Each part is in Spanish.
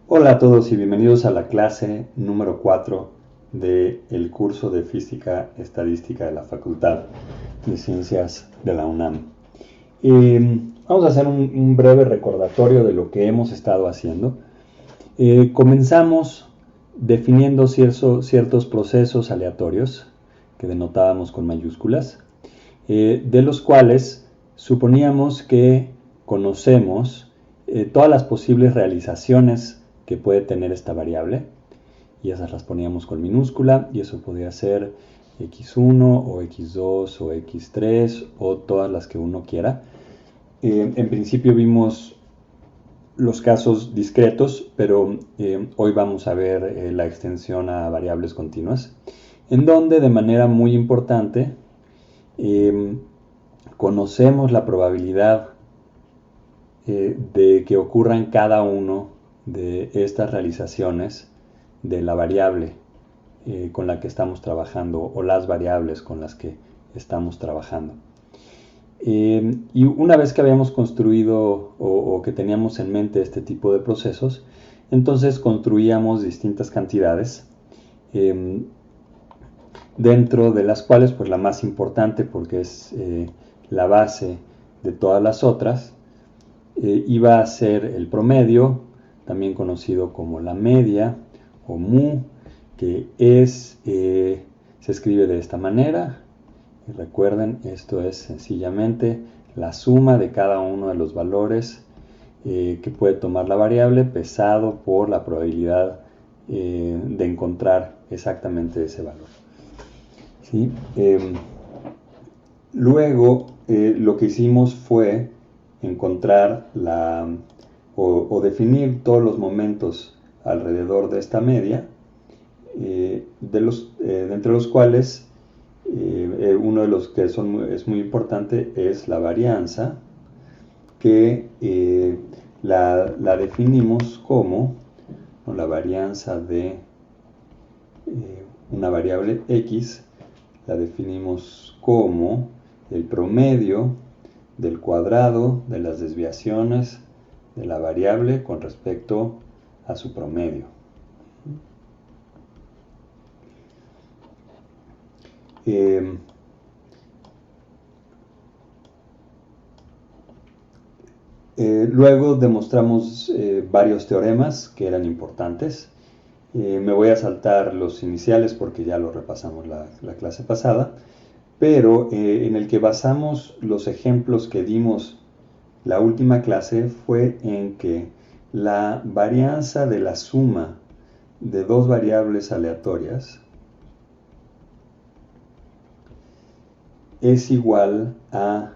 Hola a todos y bienvenidos a la clase número 4 del curso de Física Estadística de la Facultad de Ciencias de la UNAM. Vamos a hacer un breve recordatorio de lo que hemos estado haciendo. Comenzamos definiendo ciertos procesos aleatorios que denotábamos con mayúsculas, de los cuales suponíamos que conocemos todas las posibles realizaciones que puede tener esta variable, y esas las poníamos con minúscula, y eso podía ser x1 o x2 o x3 o todas las que uno quiera. En principio vimos los casos discretos, pero hoy vamos a ver la extensión a variables continuas, en donde de manera muy importante conocemos la probabilidad de que ocurran cada uno de estas realizaciones de la variable con la que estamos trabajando o las variables con las que estamos trabajando. Y una vez que habíamos construido o que teníamos en mente este tipo de procesos, entonces construíamos distintas cantidades, dentro de las cuales pues la más importante, porque es la base de todas las otras, iba a ser el promedio, también conocido como la media o mu, que se escribe de esta manera. Y recuerden, esto es sencillamente la suma de cada uno de los valores que puede tomar la variable, pesado por la probabilidad de encontrar exactamente ese valor. ¿Sí? Luego, lo que hicimos fue encontrar o definir todos los momentos alrededor de esta media, entre los cuales uno de los que es muy importante es la varianza, que la definimos como la varianza de una variable x, la definimos como el promedio del cuadrado de las desviaciones de la variable con respecto a su promedio. Luego demostramos varios teoremas que eran importantes. Me voy a saltar los iniciales porque ya los repasamos la clase pasada, pero en el que basamos los ejemplos que dimos la última clase fue en que la varianza de la suma de dos variables aleatorias es igual a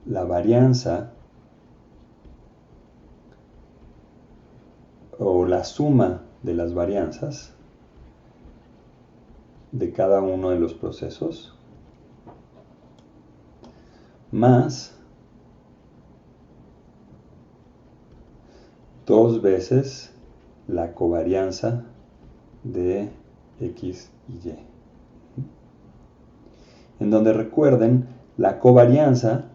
la varianza o la suma de las varianzas de cada uno de los procesos más dos veces la covarianza de x y y. En donde recuerden, la covarianza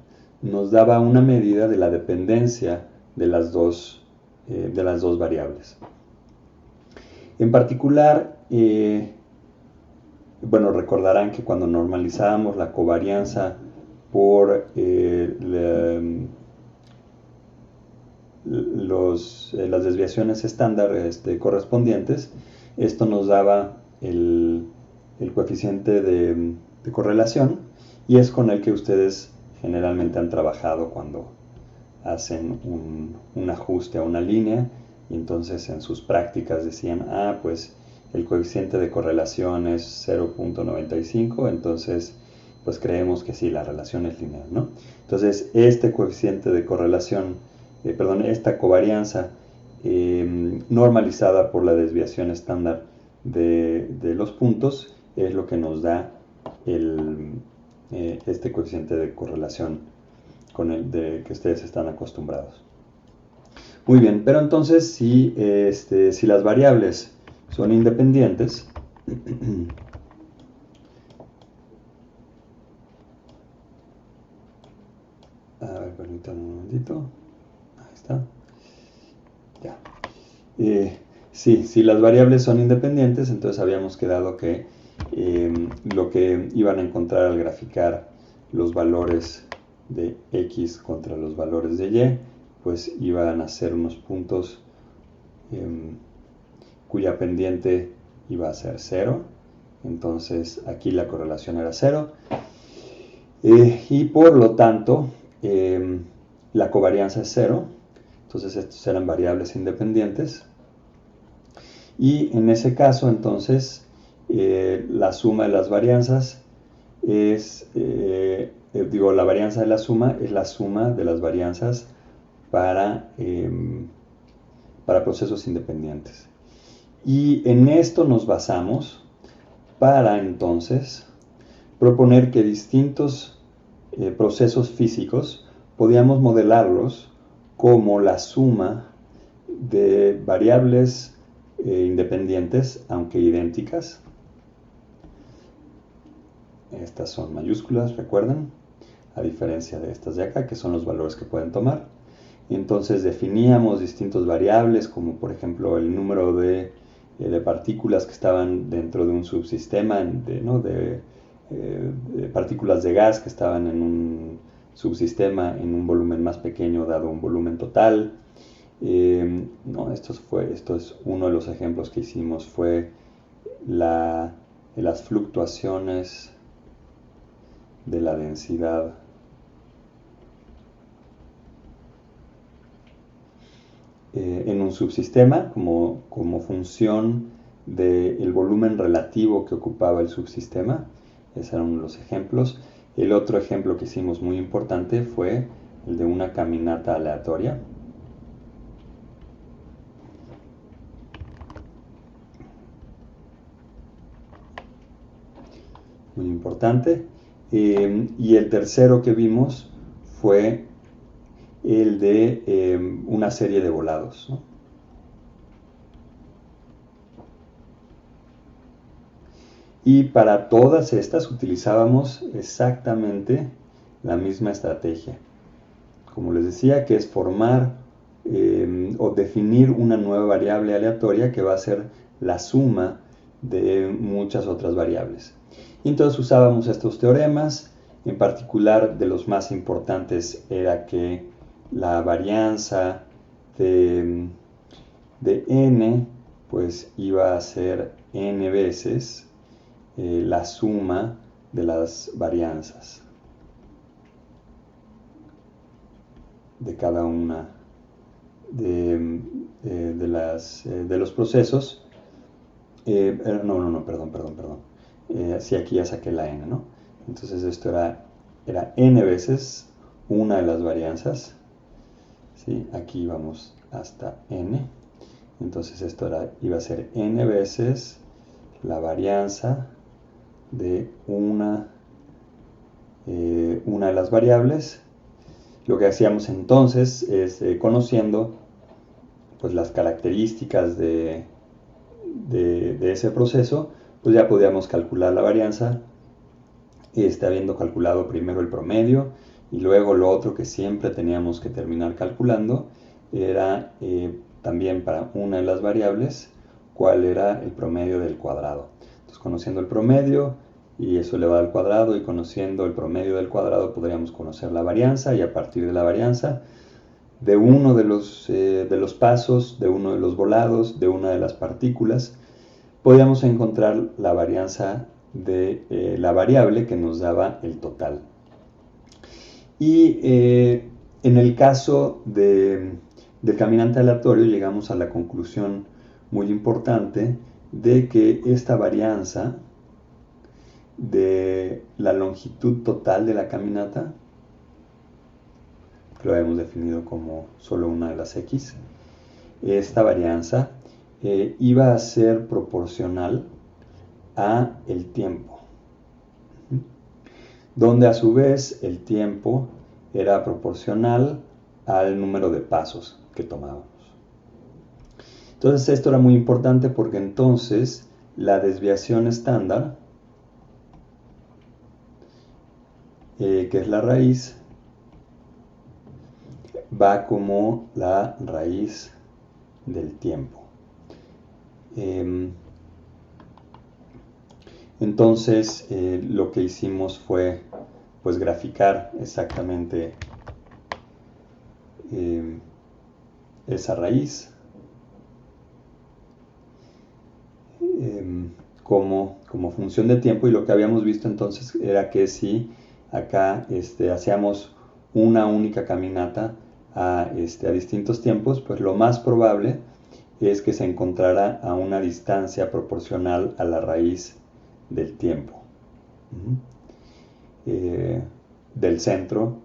nos daba una medida de la dependencia de las dos variables. En particular, bueno, recordarán que cuando normalizábamos la covarianza por las desviaciones estándar correspondientes, esto nos daba el coeficiente de correlación, y es con el que ustedes generalmente han trabajado cuando hacen un ajuste a una línea, y entonces en sus prácticas decían, pues el coeficiente de correlación es 0.95, entonces pues creemos que sí, la relación es lineal, ¿no? Entonces este coeficiente de correlación, esta covarianza normalizada por la desviación estándar de los puntos es lo que nos da este coeficiente de correlación con el que ustedes están acostumbrados. Muy bien, pero entonces si las variables son independientes, a ver, permítanme un momentito, ahí está, ya. Sí, si las variables son independientes, entonces habíamos quedado que lo que iban a encontrar al graficar los valores de x contra los valores de y, pues iban a ser unos puntos cuya pendiente iba a ser 0. Entonces aquí la correlación era 0. Y por lo tanto, la covarianza es 0. Entonces estos eran variables independientes. Y en ese caso, entonces, la suma de las varianzas es, la varianza de la suma es la suma de las varianzas para procesos independientes. Y en esto nos basamos para entonces proponer que distintos procesos físicos podíamos modelarlos como la suma de variables independientes, aunque idénticas. Estas son mayúsculas, recuerden, a diferencia de estas de acá, que son los valores que pueden tomar. Entonces definíamos distintos variables, como por ejemplo el número de partículas que estaban dentro de un subsistema, de partículas de gas que estaban en un subsistema en un volumen más pequeño dado un volumen total. Esto es uno de los ejemplos que hicimos, fue las fluctuaciones de la densidad en un subsistema como función del volumen relativo que ocupaba el subsistema. Ese era uno de los ejemplos. El otro ejemplo que hicimos muy importante fue el de una caminata aleatoria. Muy importante. Y el tercero que vimos fue el de una serie de volados, ¿no? Y para todas estas utilizábamos exactamente la misma estrategia. Como les decía, que es formar o definir una nueva variable aleatoria que va a ser la suma de muchas otras variables. Y entonces usábamos estos teoremas. En particular, de los más importantes era que la varianza de n pues iba a ser n veces la suma de las varianzas de cada una de los procesos. Perdón. Sí, aquí ya saqué la n, ¿no? Entonces esto era n veces una de las varianzas. ¿Sí? Aquí vamos hasta n. Entonces esto iba a ser n veces la varianza de una de las variables. Lo que hacíamos entonces es, conociendo pues, las características de ese proceso, pues ya podíamos calcular la varianza, habiendo calculado primero el promedio, y luego lo otro que siempre teníamos que terminar calculando era también para una de las variables cuál era el promedio del cuadrado. Entonces, conociendo el promedio y eso elevado al cuadrado, y conociendo el promedio del cuadrado, podríamos conocer la varianza, y a partir de la varianza de uno de los pasos, de uno de los volados, de una de las partículas, podíamos encontrar la varianza de la variable que nos daba el total. Y en el caso del caminante aleatorio llegamos a la conclusión muy importante de que esta varianza de la longitud total de la caminata, que lo habíamos definido como solo una de las x, esta varianza iba a ser proporcional a el tiempo, donde a su vez el tiempo era proporcional al número de pasos que tomábamos. Entonces esto era muy importante porque entonces la desviación estándar, que es la raíz, va como la raíz del tiempo. Entonces lo que hicimos fue pues graficar exactamente esa raíz como función de tiempo, y lo que habíamos visto entonces era que si acá hacíamos una única caminata a distintos tiempos, pues lo más probable es que se encontrara a una distancia proporcional a la raíz del tiempo del centro,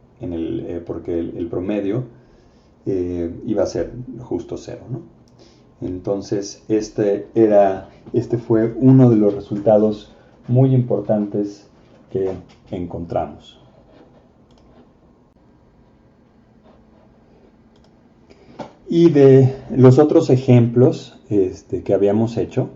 porque el promedio iba a ser justo cero, ¿no? Entonces este fue uno de los resultados muy importantes que encontramos. Y de los otros ejemplos que habíamos hecho,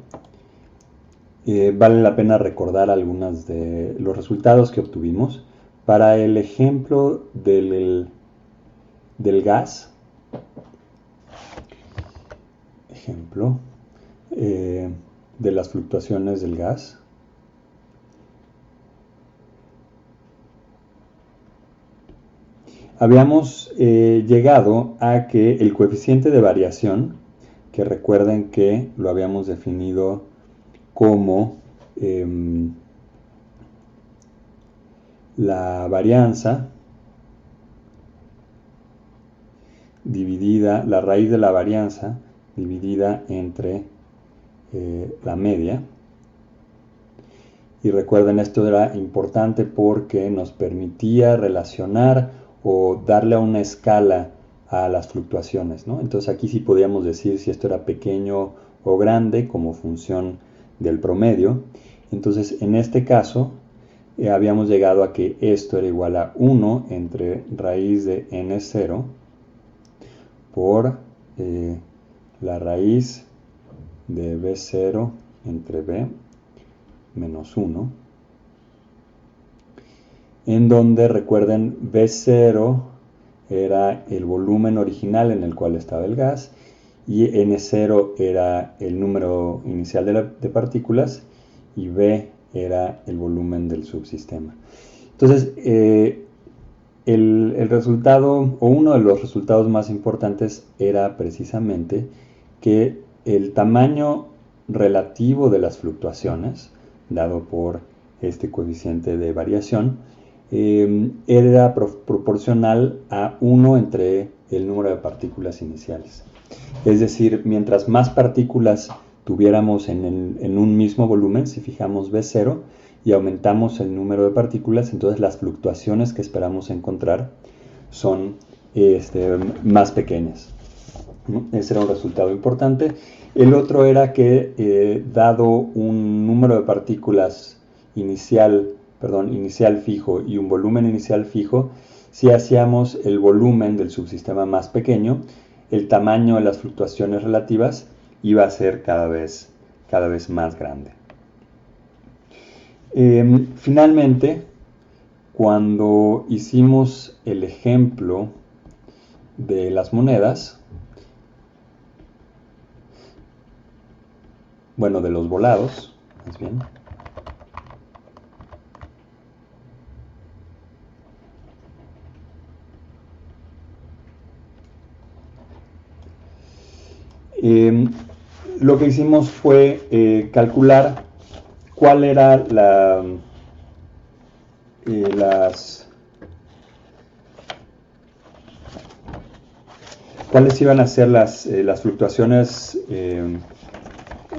vale la pena recordar algunos de los resultados que obtuvimos. Para el ejemplo del gas, de las fluctuaciones del gas, habíamos llegado a que el coeficiente de variación, que recuerden que lo habíamos definido como la varianza dividida, la raíz de la varianza dividida entre la media. Y recuerden, esto era importante porque nos permitía relacionar o darle a una escala a las fluctuaciones, ¿no? Entonces aquí sí podíamos decir si esto era pequeño o grande como función del promedio. Entonces en este caso habíamos llegado a que esto era igual a 1 entre raíz de n0 por la raíz de b0 entre b menos 1, en donde recuerden B0 era el volumen original en el cual estaba el gas y N0 era el número inicial de partículas y B era el volumen del subsistema. Entonces el resultado, o uno de los resultados más importantes, era precisamente que el tamaño relativo de las fluctuaciones dado por este coeficiente de variación era proporcional a 1 entre el número de partículas iniciales. Es decir, mientras más partículas tuviéramos en un mismo volumen, si fijamos B0 y aumentamos el número de partículas, entonces las fluctuaciones que esperamos encontrar son más pequeñas. Ese era un resultado importante. El otro era que dado un número de partículas inicial fijo y un volumen inicial fijo, si hacíamos el volumen del subsistema más pequeño, el tamaño de las fluctuaciones relativas iba a ser cada vez más grande. Finalmente, cuando hicimos el ejemplo de las monedas, bueno, de los volados, más bien, lo que hicimos fue calcular cuál era cuáles iban a ser las fluctuaciones.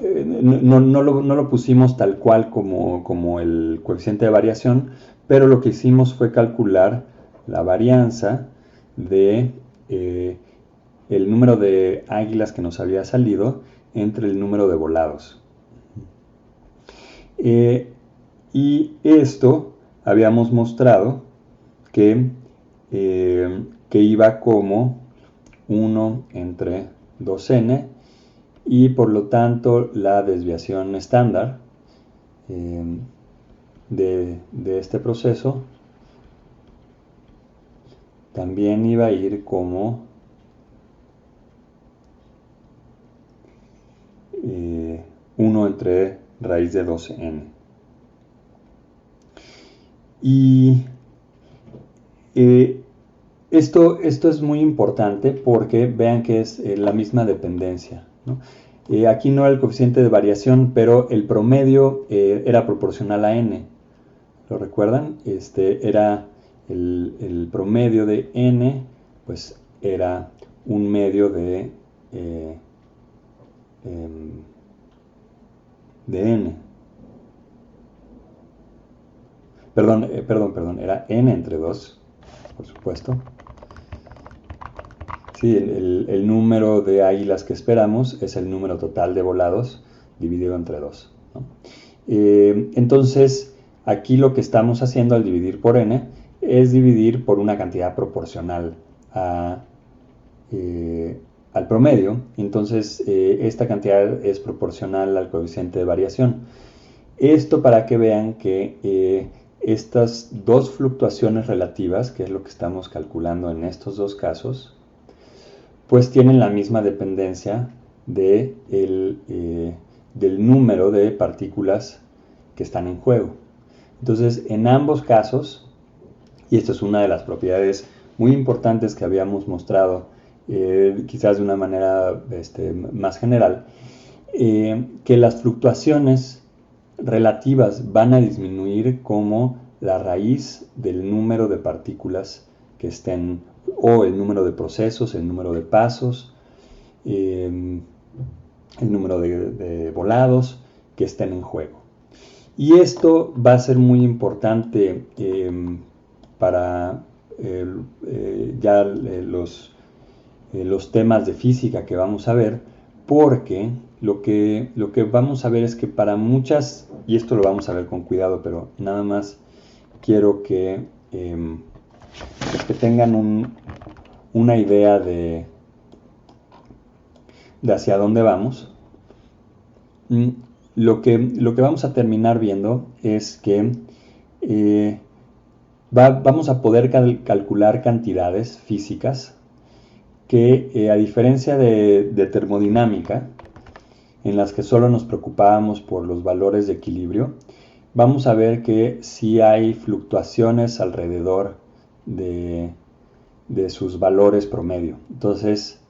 No lo pusimos tal cual como el coeficiente de variación, pero lo que hicimos fue calcular la varianza de el número de águilas que nos había salido entre el número de volados. Y esto habíamos mostrado que iba como 1 entre 2n, y por lo tanto la desviación estándar de este proceso también iba a ir como 1 entre raíz de 12n. Y esto es muy importante porque vean que es la misma dependencia, ¿no? Aquí no era el coeficiente de variación, pero el promedio era proporcional a n. ¿Lo recuerdan? Era el promedio de n, pues era un medio de n. Perdón, era n entre 2, por supuesto. Sí, el número de águilas que esperamos es el número total de volados dividido entre 2, ¿no? Entonces, aquí lo que estamos haciendo al dividir por n es dividir por una cantidad proporcional al promedio. Entonces, esta cantidad es proporcional al coeficiente de variación. Esto para que vean que estas dos fluctuaciones relativas, que es lo que estamos calculando en estos dos casos, pues tienen la misma dependencia del número de partículas que están en juego. Entonces, en ambos casos, y esta es una de las propiedades muy importantes que habíamos mostrado, quizás de una manera más general, que las fluctuaciones relativas van a disminuir como la raíz del número de partículas que estén, o el número de procesos, el número de pasos, el número de volados que estén en juego. Y esto va a ser muy importante para ya los temas de física que vamos a ver, porque lo que vamos a ver es que para muchas, y esto lo vamos a ver con cuidado, pero nada más quiero que tengan una idea de hacia dónde vamos. Lo que vamos a terminar viendo es que vamos a poder calcular cantidades físicas que, a diferencia de termodinámica, en las que solo nos preocupábamos por los valores de equilibrio, vamos a ver que sí hay fluctuaciones alrededor de sus valores promedio. Entonces,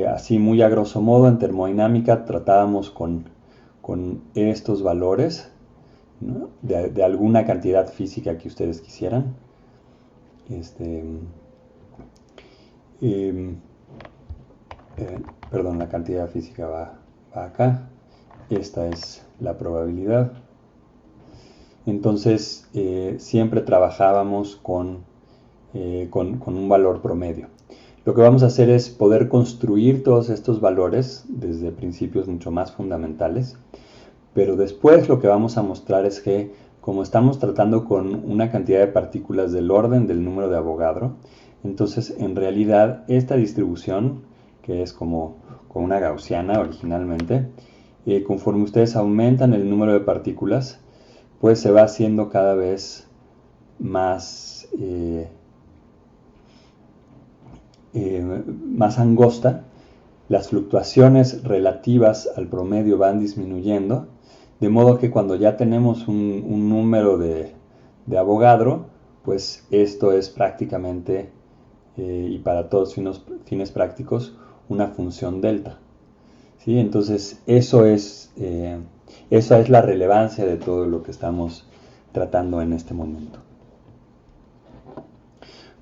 así muy a grosso modo, en termodinámica tratábamos con estos valores, ¿no? de alguna cantidad física que ustedes quisieran. Perdón, la cantidad física va acá. Esta es la probabilidad. Entonces, siempre trabajábamos con un valor promedio. Lo que vamos a hacer es poder construir todos estos valores desde principios mucho más fundamentales, pero después lo que vamos a mostrar es que, como estamos tratando con una cantidad de partículas del orden del número de Avogadro, entonces en realidad esta distribución, que es como una gaussiana originalmente, conforme ustedes aumentan el número de partículas, pues se va haciendo cada vez más angosta. Las fluctuaciones relativas al promedio van disminuyendo, de modo que cuando ya tenemos un número de Avogadro, pues esto es prácticamente, y para todos fines prácticos, una función delta, ¿sí? Entonces esa es la relevancia de todo lo que estamos tratando en este momento.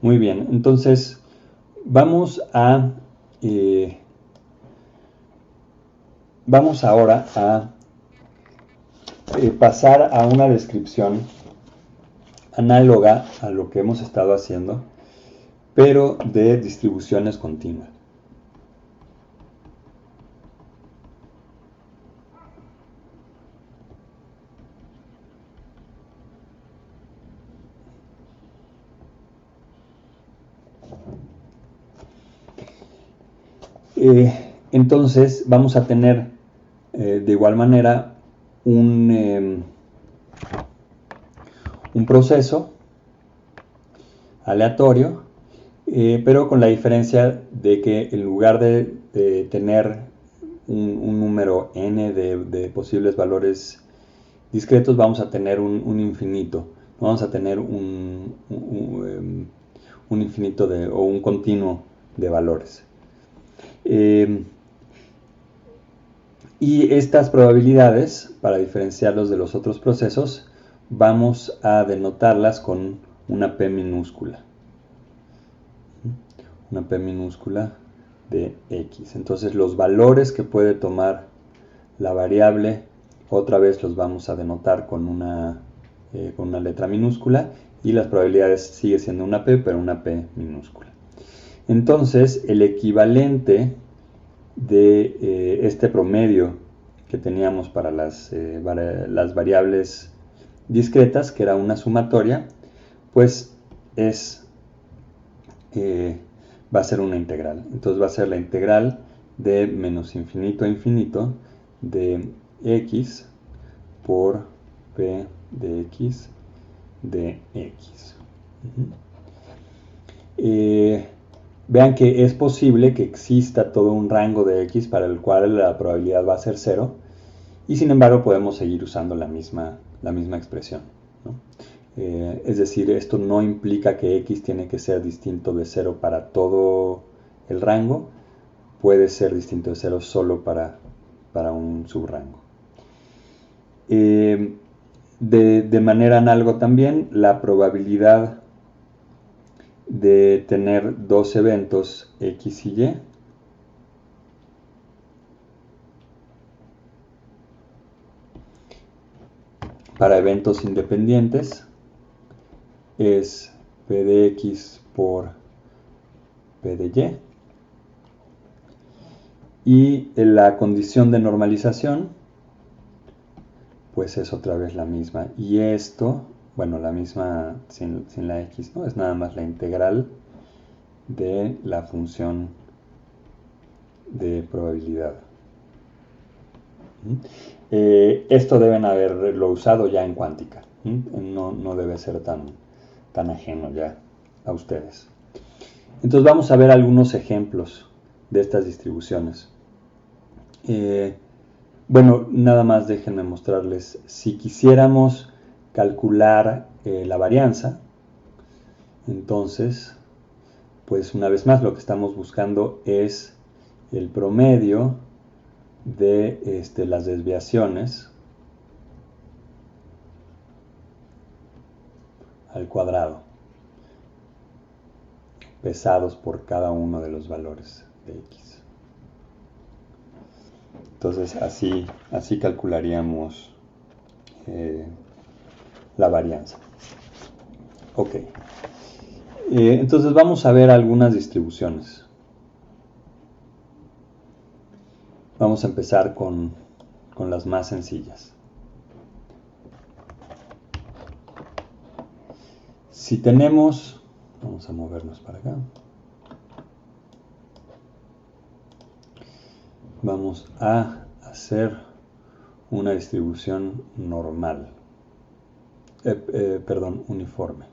Muy bien, entonces vamos ahora a pasar a una descripción análoga a lo que hemos estado haciendo, pero de distribuciones continuas. Entonces vamos a tener de igual manera un proceso aleatorio, pero con la diferencia de que en lugar de tener un número n de posibles valores discretos, vamos a tener un infinito. Vamos a tener un infinito o un continuo de valores. Y estas probabilidades, para diferenciarlos de los otros procesos, vamos a denotarlas con una p minúscula. Una p minúscula de x. Entonces los valores que puede tomar la variable, otra vez los vamos a denotar con una letra minúscula, y las probabilidades sigue siendo una p, pero una p minúscula. Entonces el equivalente de este promedio que teníamos para las variables discretas, que era una sumatoria, pues va a ser una integral. Entonces va a ser la integral de menos infinito a infinito de x por p de x de x. Vean que es posible que exista todo un rango de x para el cual la probabilidad va a ser 0, y sin embargo podemos seguir usando la misma expresión, ¿no? Es decir, esto no implica que x tiene que ser distinto de 0 para todo el rango, puede ser distinto de 0 solo para un subrango. De manera análoga también, la probabilidad de tener dos eventos x y y para eventos independientes es p de x por p de y la condición de normalización pues es otra vez la misma, y esto, bueno, la misma sin la x, ¿no? Es nada más la integral de la función de probabilidad. Esto deben haberlo usado ya en cuántica, no debe ser tan ajeno ya a ustedes. Entonces vamos a ver algunos ejemplos de estas distribuciones. Bueno, nada más déjenme mostrarles. Si quisiéramos calcular la varianza, entonces, pues una vez más lo que estamos buscando es el promedio de las desviaciones al cuadrado, pesados por cada uno de los valores de x. Entonces así calcularíamos la varianza. Ok. Entonces vamos a ver algunas distribuciones. Vamos a empezar con las más sencillas. Si tenemos, vamos a movernos para acá. Vamos a hacer una distribución normal, uniforme.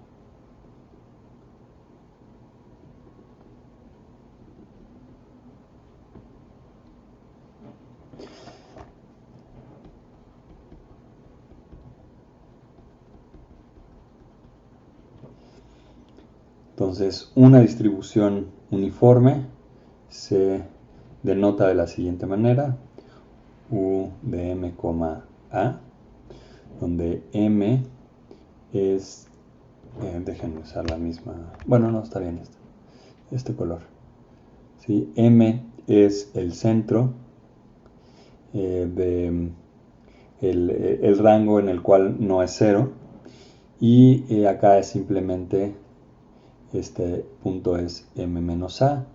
Entonces, una distribución uniforme se denota de la siguiente manera: u de m, a, donde m es, déjenme usar la misma, bueno, no, está bien este color, ¿sí? M es el centro de el rango en el cual no es 0, y acá es simplemente este punto es m menos a,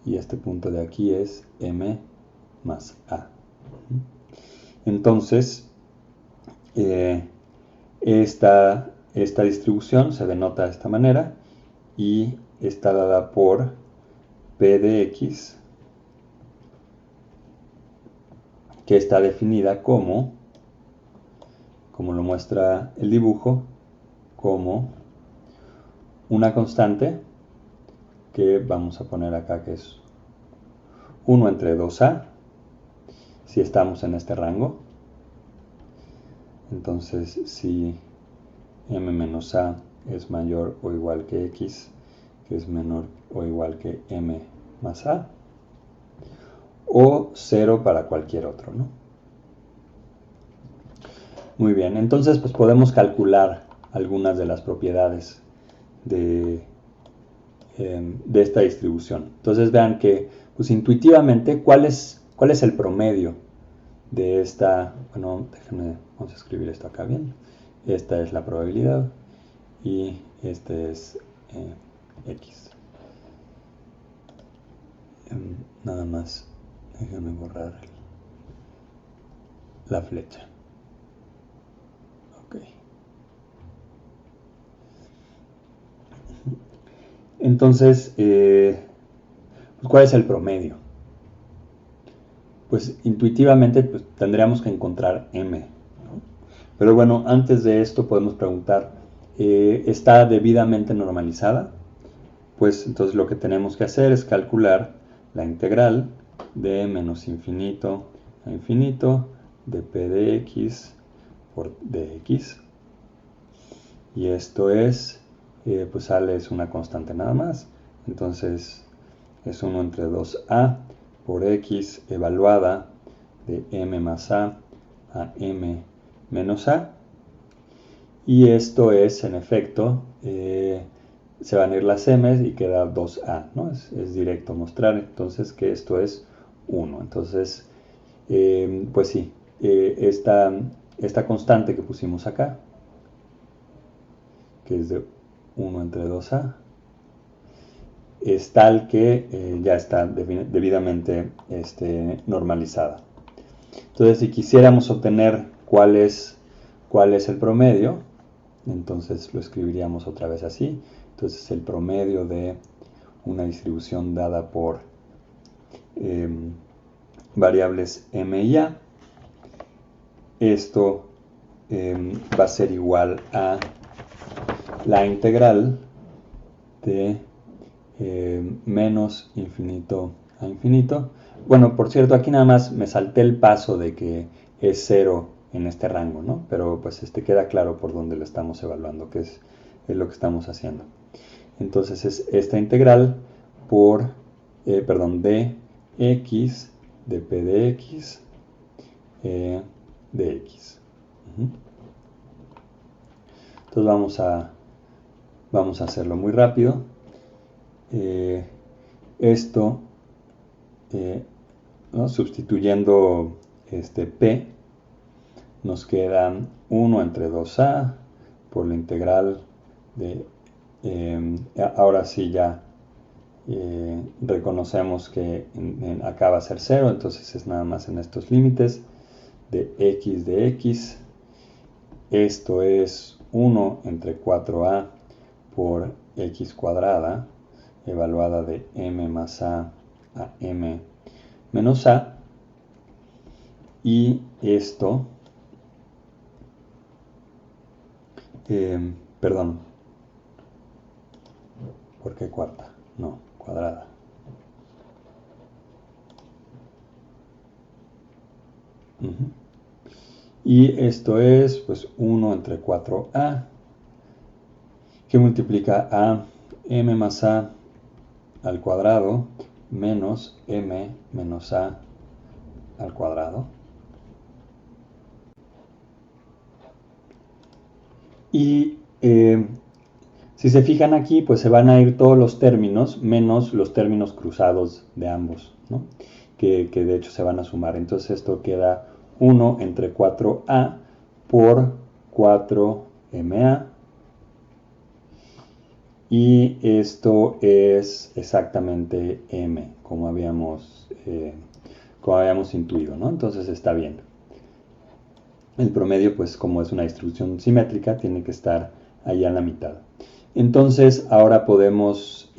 y este punto de aquí es m más a. Entonces, esta distribución se denota de esta manera y está dada por p de x, que está definida como lo muestra el dibujo, como una constante que vamos a poner acá, que es 1 entre 2a, si estamos en este rango. Entonces, si m menos a es mayor o igual que x, que es menor o igual que m más a, o 0 para cualquier otro, ¿no? Muy bien, entonces pues podemos calcular algunas de las propiedades de esta distribución. Entonces vean que pues intuitivamente ¿cuál es el promedio de esta? Bueno, déjenme, vamos a escribir esto acá bien. Esta es la probabilidad y este es x. Nada más déjenme borrar la flecha. Ok. Entonces, pues, ¿cuál es el promedio? Pues intuitivamente pues, tendríamos que encontrar m, ¿no? Pero bueno, antes de esto podemos preguntar, ¿está debidamente normalizada? Pues entonces lo que tenemos que hacer es calcular la integral de menos infinito a infinito de p de x por dx. Y esto es, pues sale es una constante nada más. Entonces es 1 entre 2a por x evaluada de m más a m menos a. Y esto es, en efecto, se van a ir las m y queda 2a, ¿no? Es directo mostrar entonces que esto es 1. Entonces, pues sí, esta constante que pusimos acá, que es de 1 entre 2a, es tal que ya está debidamente normalizada. Entonces, si quisiéramos obtener cuál es el promedio, entonces lo escribiríamos otra vez así. Entonces, el promedio de una distribución dada por variables m y a, esto va a ser igual a la integral de menos infinito a infinito. Bueno, por cierto, aquí nada más me salté el paso de que es 0 en este rango, ¿no? Pero pues queda claro por dónde lo estamos evaluando, que es lo que estamos haciendo. Entonces es esta integral por, de x de p de x de x. Entonces vamos a hacerlo muy rápido. Esto, ¿no? Sustituyendo p, nos queda 1 entre 2a por la integral de, ahora sí ya reconocemos que acá va a ser 0, entonces es nada más en estos límites de x. Esto es 1 entre 4a por x cuadrada evaluada de m más a m menos a, y esto, perdón, ¿por qué cuarta? No, cuadrada. Y esto es pues 1 entre 4a, que multiplica a m más a al cuadrado menos m menos a al cuadrado. Y si se fijan aquí, pues se van a ir todos los términos menos los términos cruzados de ambos, ¿no? que de hecho se van a sumar. Entonces esto queda 1 entre 4a por 4ma. Y esto es exactamente m, como habíamos intuido, ¿no? Entonces está bien. El promedio, pues como es una distribución simétrica, tiene que estar allá en la mitad. Entonces ahora podemos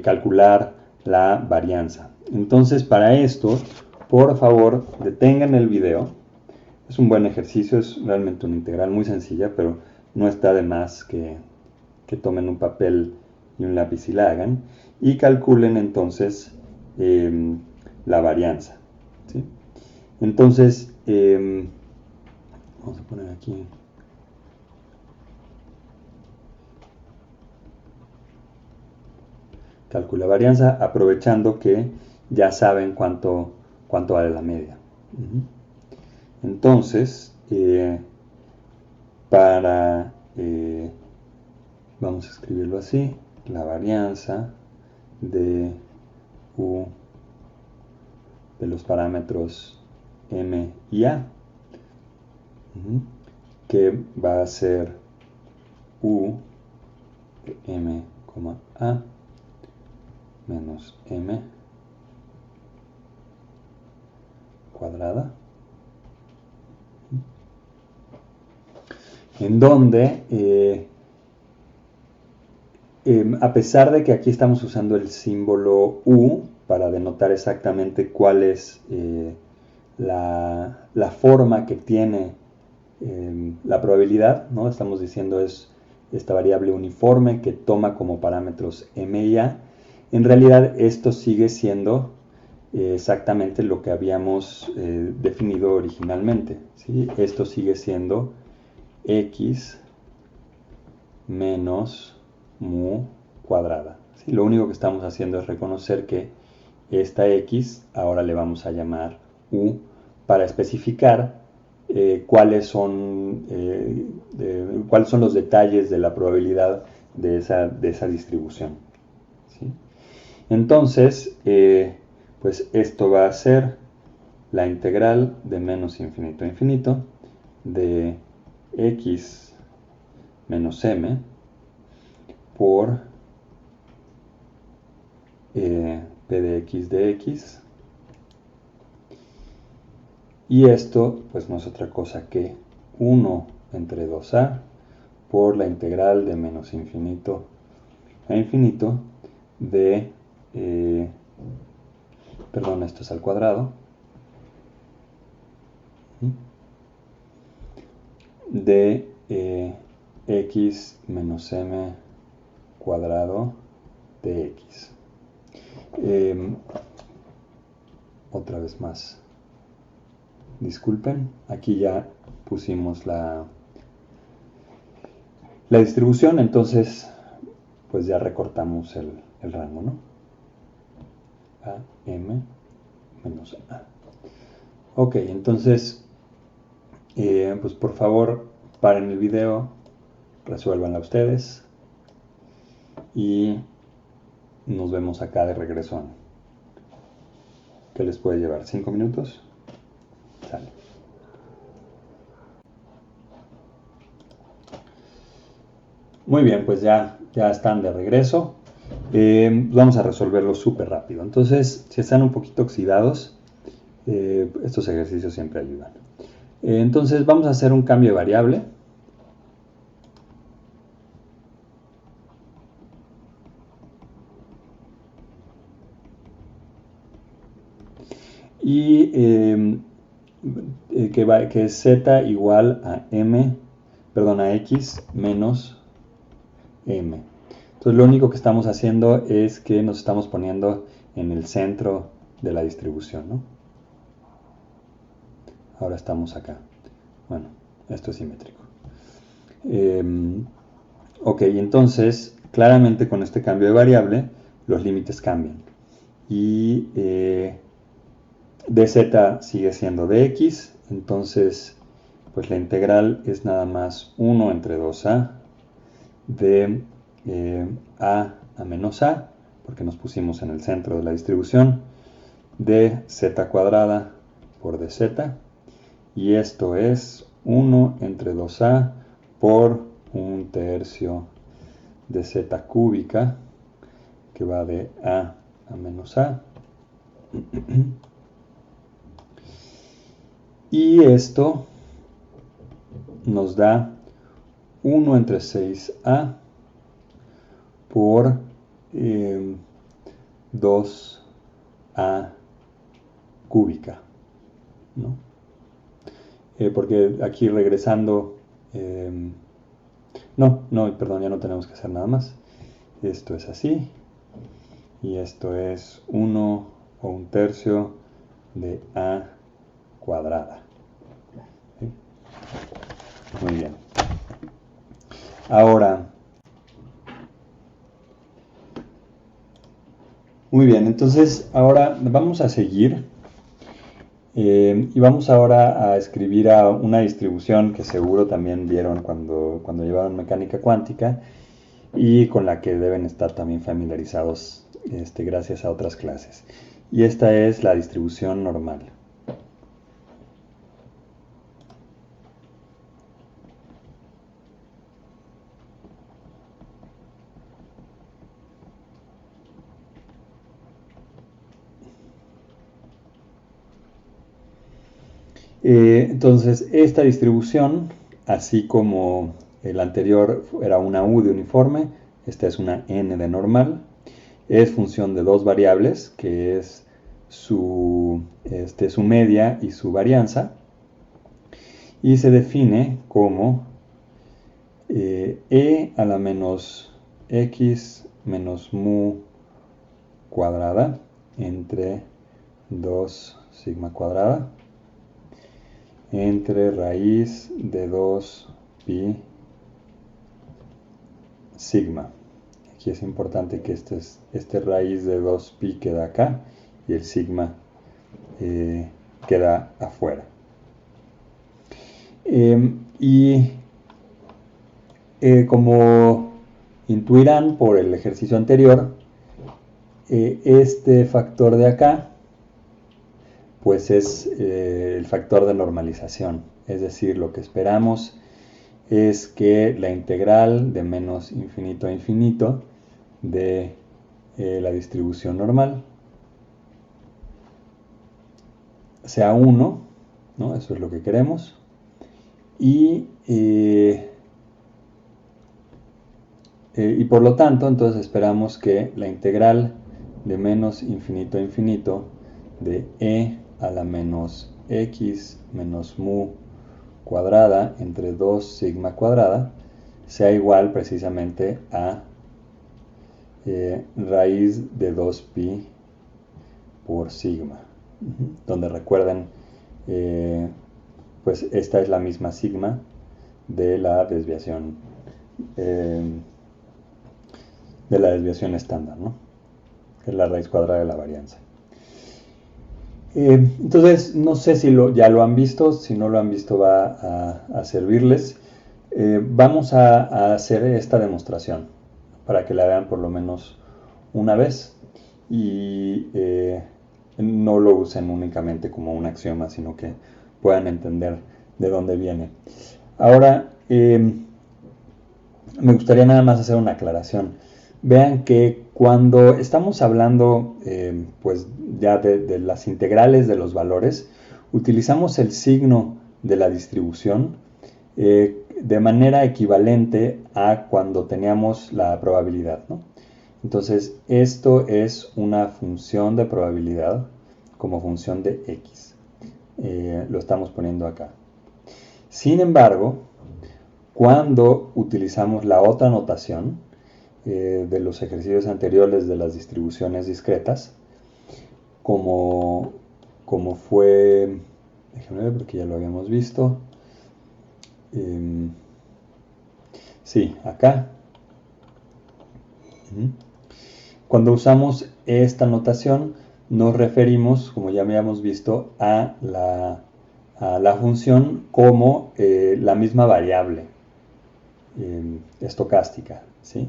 calcular la varianza. Entonces para esto, por favor, detengan el video. Es un buen ejercicio, es realmente una integral muy sencilla, pero no está de más que tomen un papel y un lápiz y la hagan, y calculen entonces la varianza, ¿sí? Entonces, vamos a poner aquí. Calcula varianza, aprovechando que ya saben cuánto vale la media. Entonces, vamos a escribirlo así, la varianza de U de los parámetros M y A, que va a ser U de M, A menos M cuadrada, en donde a pesar de que aquí estamos usando el símbolo U para denotar exactamente cuál es la forma que tiene la probabilidad, ¿no? Estamos diciendo es esta variable uniforme que toma como parámetros M y A. En realidad esto sigue siendo exactamente lo que habíamos definido originalmente, ¿sí? Esto sigue siendo X menos mu cuadrada, ¿sí? Lo único que estamos haciendo es reconocer que esta X ahora le vamos a llamar U para especificar cuáles son los detalles de la probabilidad de esa distribución, ¿sí? Entonces, pues esto va a ser la integral de menos infinito a infinito de x menos m por p de x, y esto pues no es otra cosa que 1 entre 2a por la integral de menos infinito a infinito de perdón, esto es al cuadrado, de x menos m cuadrado de x. Otra vez más, disculpen, aquí ya pusimos la distribución, entonces pues ya recortamos el rango, ¿no? A, M menos A. Ok, entonces pues por favor paren el video, resuélvanla ustedes y nos vemos acá de regreso. ¿Qué les puede llevar? ¿5 minutos? Sale. Muy bien, pues ya están de regreso. Vamos a resolverlo súper rápido. Entonces, si están un poquito oxidados, estos ejercicios siempre ayudan. Entonces, vamos a hacer un cambio de variable. Y que es z igual a x menos m. Entonces lo único que estamos haciendo es que nos estamos poniendo en el centro de la distribución, ¿no? Ahora estamos acá. Bueno, esto es simétrico. Ok, entonces claramente con este cambio de variable los límites cambian. Y dz sigue siendo dx, entonces pues la integral es nada más 1 entre 2a de a menos a, porque nos pusimos en el centro de la distribución, de z cuadrada por dz, y esto es 1 entre 2a por 1/3 de z cúbica, que va de a menos a. Y esto nos da 1 entre 6a por 2a cúbica, ¿no? Porque aquí regresando, perdón, ya no tenemos que hacer nada más. Esto es así, y esto es 1 o 1/3 de a cuadrada. ¿Sí? Muy bien. Ahora, muy bien, entonces ahora vamos a seguir y vamos ahora a escribir una distribución que seguro también vieron cuando llevaron mecánica cuántica y con la que deben estar también familiarizados gracias a otras clases. Y esta es la distribución normal. Entonces, esta distribución, así como el anterior era una U de uniforme, esta es una N de normal, es función de dos variables, que es su media y su varianza, y se define como E a la menos X menos mu cuadrada entre 2 sigma cuadrada entre raíz de 2 pi sigma. Aquí es importante que este raíz de 2 pi queda acá y el sigma queda afuera. Como intuirán por el ejercicio anterior, este factor de acá pues es el factor de normalización, es decir, lo que esperamos es que la integral de menos infinito a infinito de la distribución normal sea 1, ¿no? Eso es lo que queremos, y por lo tanto, entonces esperamos que la integral de menos infinito a infinito de e a la menos x menos mu cuadrada entre 2 sigma cuadrada sea igual precisamente a raíz de 2 pi por sigma, donde recuerden, pues esta es la misma sigma de la desviación estándar, ¿no? Que es la raíz cuadrada de la varianza. Entonces, no sé si ya lo han visto, si no lo han visto va a servirles. Vamos a hacer esta demostración para que la vean por lo menos una vez y no lo usen únicamente como un axioma, sino que puedan entender de dónde viene. Ahora, me gustaría nada más hacer una aclaración. Vean que cuando estamos hablando pues ya de las integrales de los valores, utilizamos el signo de la distribución de manera equivalente a cuando teníamos la probabilidad, ¿no? Entonces, esto es una función de probabilidad como función de x. Lo estamos poniendo acá. Sin embargo, cuando utilizamos la otra notación de los ejercicios anteriores de las distribuciones discretas, como fue, déjenme ver porque ya lo habíamos visto, sí, acá. Cuando usamos esta notación nos referimos, como ya habíamos visto, a la función como la misma variable estocástica, ¿sí?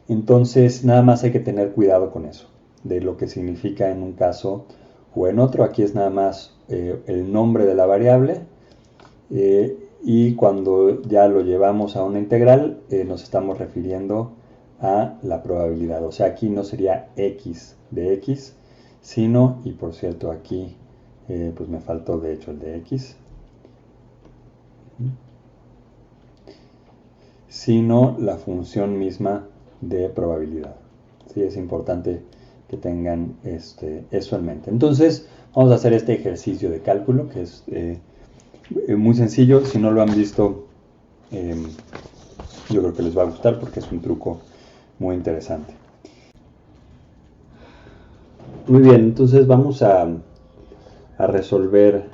Entonces nada más hay que tener cuidado con eso, de lo que significa en un caso o en otro. Aquí es nada más el nombre de la variable y cuando ya lo llevamos a una integral nos estamos refiriendo a la probabilidad. O sea, aquí no sería x de x, sino, y por cierto aquí pues me faltó de hecho el de x, sino la función misma de probabilidad. ¿Sí? Es importante que tengan eso en mente. Entonces, vamos a hacer este ejercicio de cálculo, que es muy sencillo. Si no lo han visto, yo creo que les va a gustar porque es un truco muy interesante. Muy bien, entonces vamos a resolver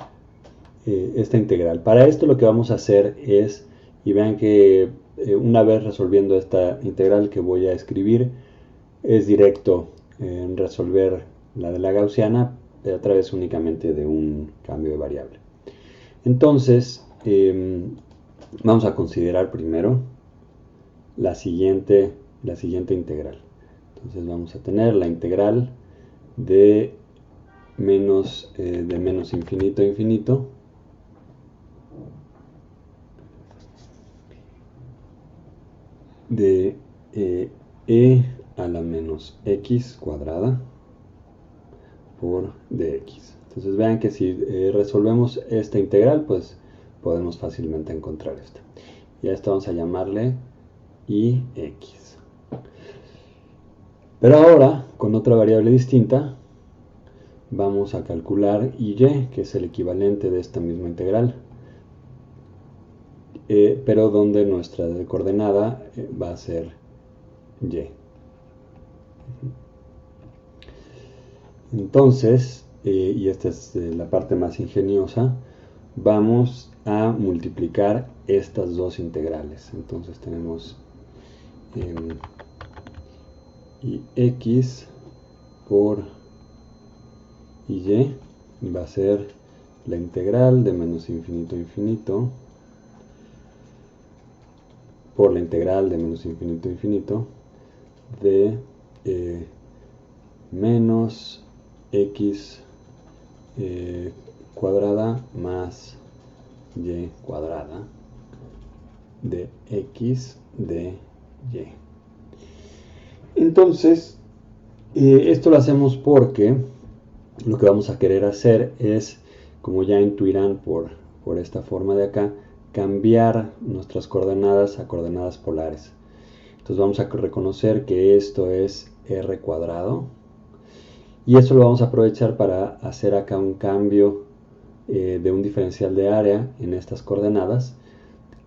esta integral. Para esto lo que vamos a hacer es, y vean que una vez resolviendo esta integral que voy a escribir, es directo en resolver la de la gaussiana a través únicamente de un cambio de variable. Entonces, vamos a considerar primero la siguiente integral. Entonces vamos a tener la integral de menos infinito a infinito de e a la menos x cuadrada por dx. Entonces vean que si resolvemos esta integral, pues podemos fácilmente encontrar esta. Y a esto vamos a llamarle ix. Pero ahora, con otra variable distinta, vamos a calcular y, que es el equivalente de esta misma integral, pero donde nuestra coordenada va a ser y. Entonces, y esta es la parte más ingeniosa, vamos a multiplicar estas dos integrales. Entonces tenemos ix por y va a ser la integral de menos infinito a infinito por la integral de menos infinito a infinito de menos x cuadrada más y cuadrada de x de y. Entonces, esto lo hacemos porque lo que vamos a querer hacer es, como ya intuirán por esta forma de acá, cambiar nuestras coordenadas a coordenadas polares. Entonces vamos a reconocer que esto es r cuadrado, y eso lo vamos a aprovechar para hacer acá un cambio de un diferencial de área en estas coordenadas,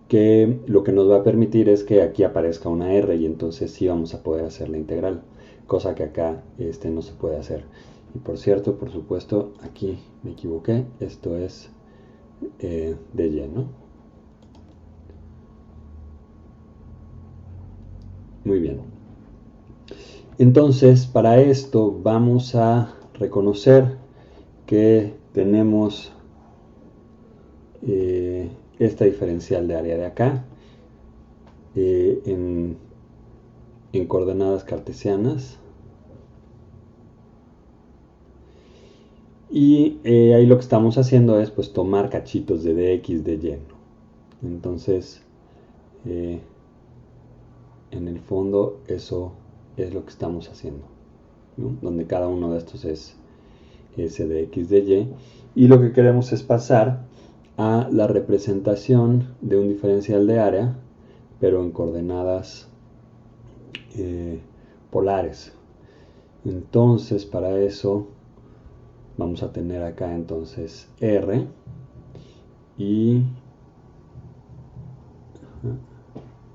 que lo que nos va a permitir es que aquí aparezca una r, y entonces sí vamos a poder hacer la integral, cosa que acá no se puede hacer. Y por cierto, por supuesto, aquí me equivoqué, esto es de y, ¿no? Muy bien. Entonces, para esto vamos a reconocer que tenemos esta diferencial de área de acá en coordenadas cartesianas. Y ahí lo que estamos haciendo es pues tomar cachitos de dx, de y. Entonces, en el fondo eso es lo que estamos haciendo, ¿no? Donde cada uno de estos es s de x de y. Y lo que queremos es pasar a la representación de un diferencial de área, pero en coordenadas polares. Entonces, para eso vamos a tener acá entonces r y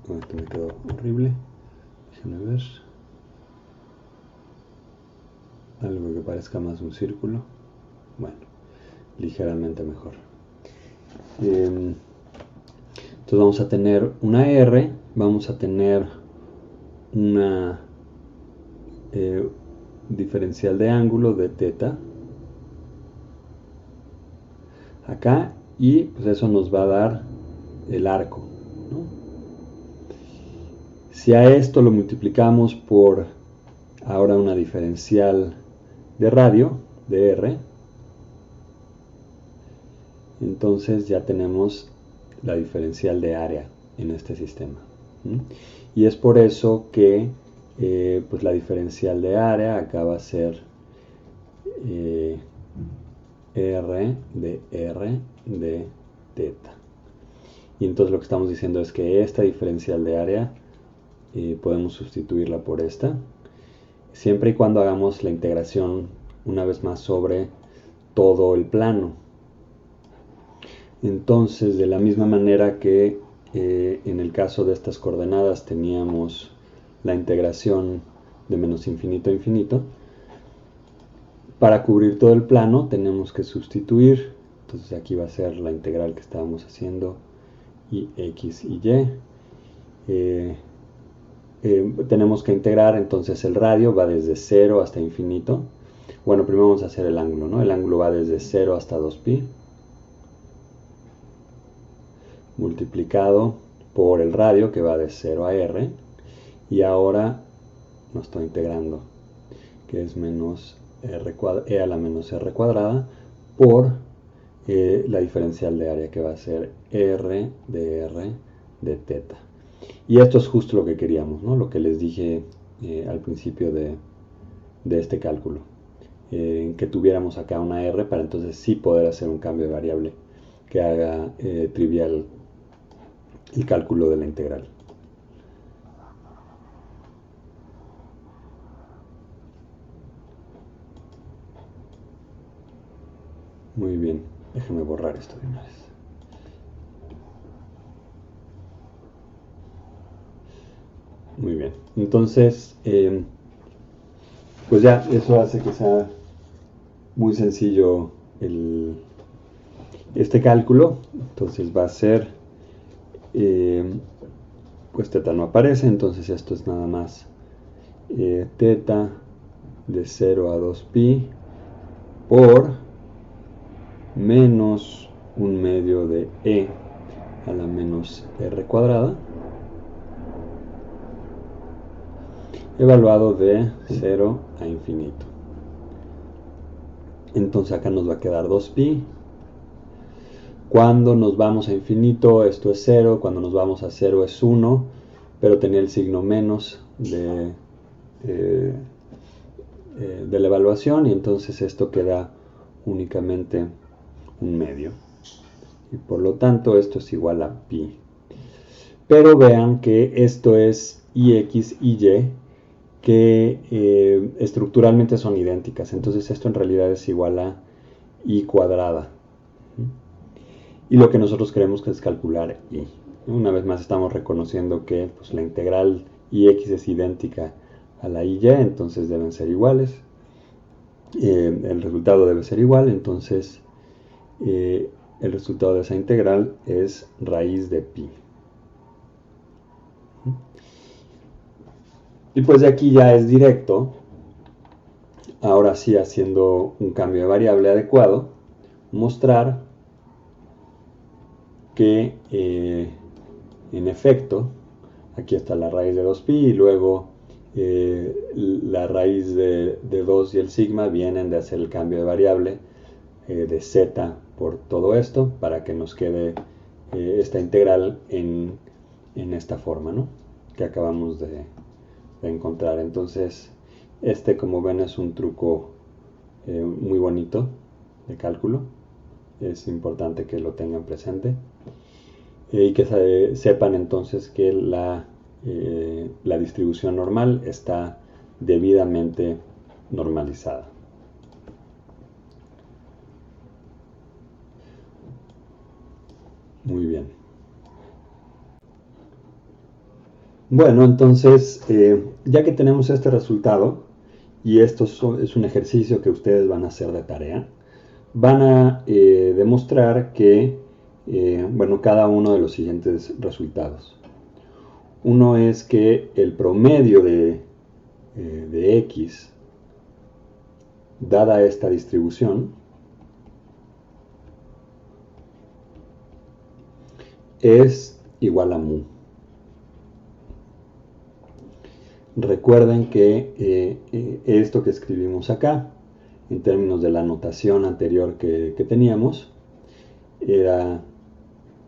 esto me quedó horrible, déjenme ver algo que parezca más un círculo, bueno, ligeramente mejor. Entonces vamos a tener una r, vamos a tener una diferencial de ángulo de θ acá, y pues eso nos va a dar el arco, ¿no? Si a esto lo multiplicamos por ahora una diferencial de radio de r, entonces ya tenemos la diferencial de área en este sistema. Y es por eso que pues la diferencial de área acá va a ser r de θ. Y entonces lo que estamos diciendo es que esta diferencial de área podemos sustituirla por esta, siempre y cuando hagamos la integración una vez más sobre todo el plano. Entonces, de la misma manera que en el caso de estas coordenadas teníamos la integración de menos infinito a infinito, para cubrir todo el plano tenemos que sustituir Entonces aquí va a ser la integral que estábamos haciendo, y x y y. Tenemos que integrar, entonces el radio va desde 0 hasta infinito. Bueno, primero vamos a hacer el ángulo, ¿no? El ángulo va desde 0 hasta 2pi, multiplicado por el radio, que va de 0 a r, y ahora nos estoy integrando, que es menos e a la menos r cuadrada, por la diferencial de área, que va a ser r de teta. Y esto es justo lo que queríamos, ¿no? Lo que les dije al principio de este cálculo, que tuviéramos acá una r para entonces sí poder hacer un cambio de variable que haga trivial el cálculo de la integral. Muy bien, déjame borrar esto de una vez. Muy bien, entonces pues ya eso hace que sea muy sencillo este cálculo. Entonces va a ser pues teta no aparece, entonces esto es nada más teta de 0 a 2pi por menos 1/2 de e a la menos r cuadrada, evaluado de 0 a infinito. Entonces acá nos va a quedar 2pi. Cuando nos vamos a infinito, esto es 0. Cuando nos vamos a 0 es 1, pero tenía el signo menos de la evaluación, y entonces esto queda únicamente 1/2. Y por lo tanto esto es igual a pi. Pero vean que esto es ix y y, que estructuralmente son idénticas. Entonces esto en realidad es igual a i cuadrada. Y lo que nosotros queremos que es calcular y. Una vez más estamos reconociendo que pues, la integral ix es idéntica a la y, entonces deben ser iguales. El resultado debe ser igual, entonces el resultado de esa integral es raíz de pi. Y pues de aquí ya es directo, ahora sí haciendo un cambio de variable adecuado, mostrar que en efecto, aquí está la raíz de 2pi y luego la raíz de 2 y el sigma vienen de hacer el cambio de variable de z por todo esto para que nos quede esta integral en esta forma, ¿no? Que acabamos de encontrar. Entonces, como ven, es un truco muy bonito de cálculo. Es importante que lo tengan presente y que sepan entonces que la distribución normal está debidamente normalizada. Muy bien. Bueno, entonces, ya que tenemos este resultado, y esto es un ejercicio que ustedes van a hacer de tarea, van a demostrar que, bueno, cada uno de los siguientes resultados. Uno es que el promedio de x, dada esta distribución, es igual a mu. Recuerden que esto que escribimos acá, en términos de la notación anterior que teníamos, era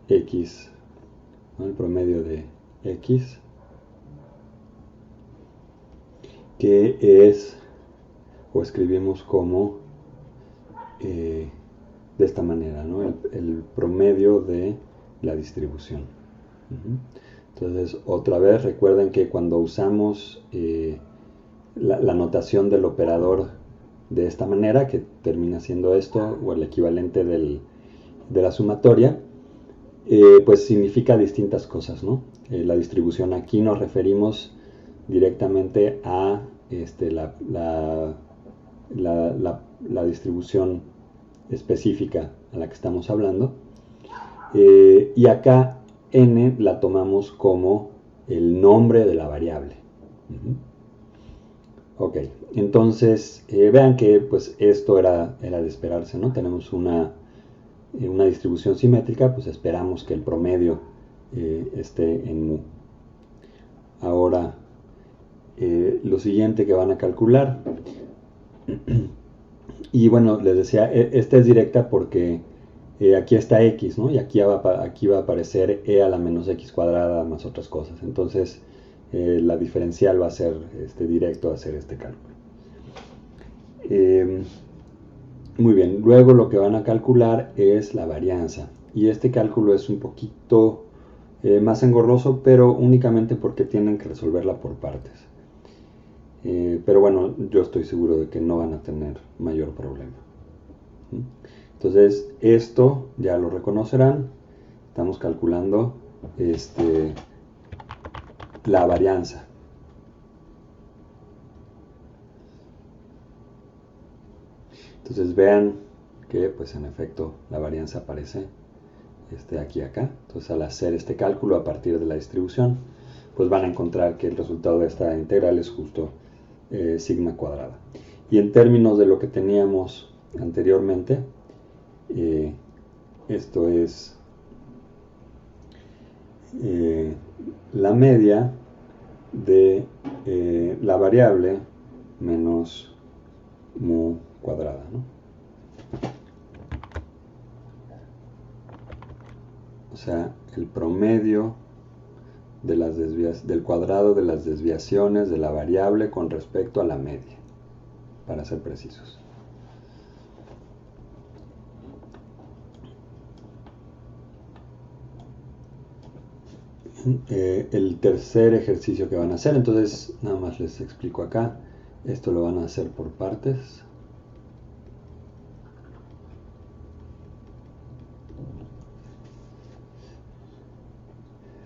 x, ¿no? El promedio de x, que es, o escribimos como de esta manera, ¿no? El promedio de la distribución. Entonces, otra vez, recuerden que cuando usamos la notación del operador de esta manera, que termina siendo esto, o el equivalente de la sumatoria, pues significa distintas cosas, ¿no? La distribución, aquí nos referimos directamente a la distribución específica a la que estamos hablando. Y acá n la tomamos como el nombre de la variable. Ok, entonces vean que pues esto era de esperarse, ¿no? Tenemos una distribución simétrica, pues esperamos que el promedio esté en mu. Ahora, lo siguiente que van a calcular, y bueno, les decía, esta es directa porque aquí está x, ¿no? Y aquí va a aparecer e a la menos x cuadrada más otras cosas. Entonces, la diferencial va a ser directo a hacer este cálculo. Muy bien, luego lo que van a calcular es la varianza. Y este cálculo es un poquito más engorroso, pero únicamente porque tienen que resolverla por partes. Pero bueno, yo estoy seguro de que no van a tener mayor problema. Entonces, esto ya lo reconocerán. Estamos calculando la varianza. Entonces vean que pues en efecto la varianza aparece aquí acá. Entonces al hacer este cálculo a partir de la distribución, pues van a encontrar que el resultado de esta integral es justo sigma cuadrada. Y en términos de lo que teníamos anteriormente, esto es la media de la variable menos mu cuadrada, ¿no? O sea, el promedio de del cuadrado de las desviaciones de la variable con respecto a la media, para ser precisos. El tercer ejercicio que van a hacer, entonces nada más les explico acá, esto lo van a hacer por partes.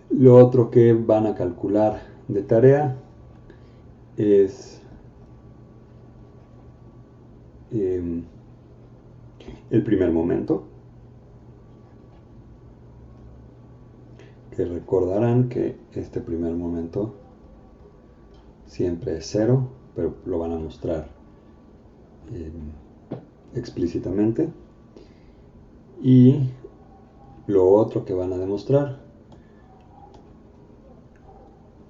Lo otro que van a calcular de tarea es el primer momento, que recordarán que este primer momento siempre es cero, pero lo van a mostrar explícitamente. Y lo otro que van a demostrar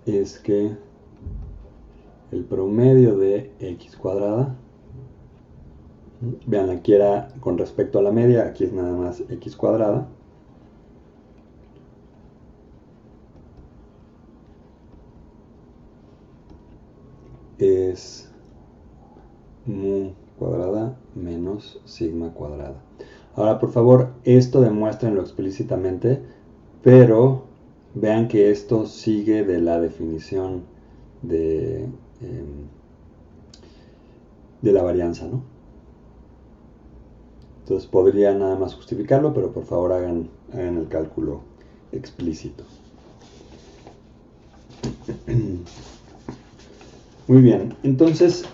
es que el promedio de x cuadrada, vean, aquí era con respecto a la media, aquí es nada más x cuadrada, es mu cuadrada menos sigma cuadrada. Ahora, por favor, esto demuéstrenlo explícitamente, pero vean que esto sigue de la definición de la varianza, ¿no? Entonces podría nada más justificarlo, pero por favor hagan el cálculo explícito. Muy bien, entonces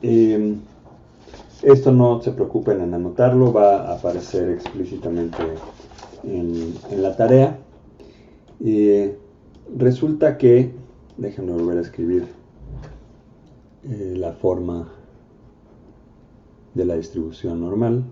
esto no se preocupen en anotarlo, va a aparecer explícitamente en la tarea. Resulta que, déjenme volver a escribir la forma de la distribución normal.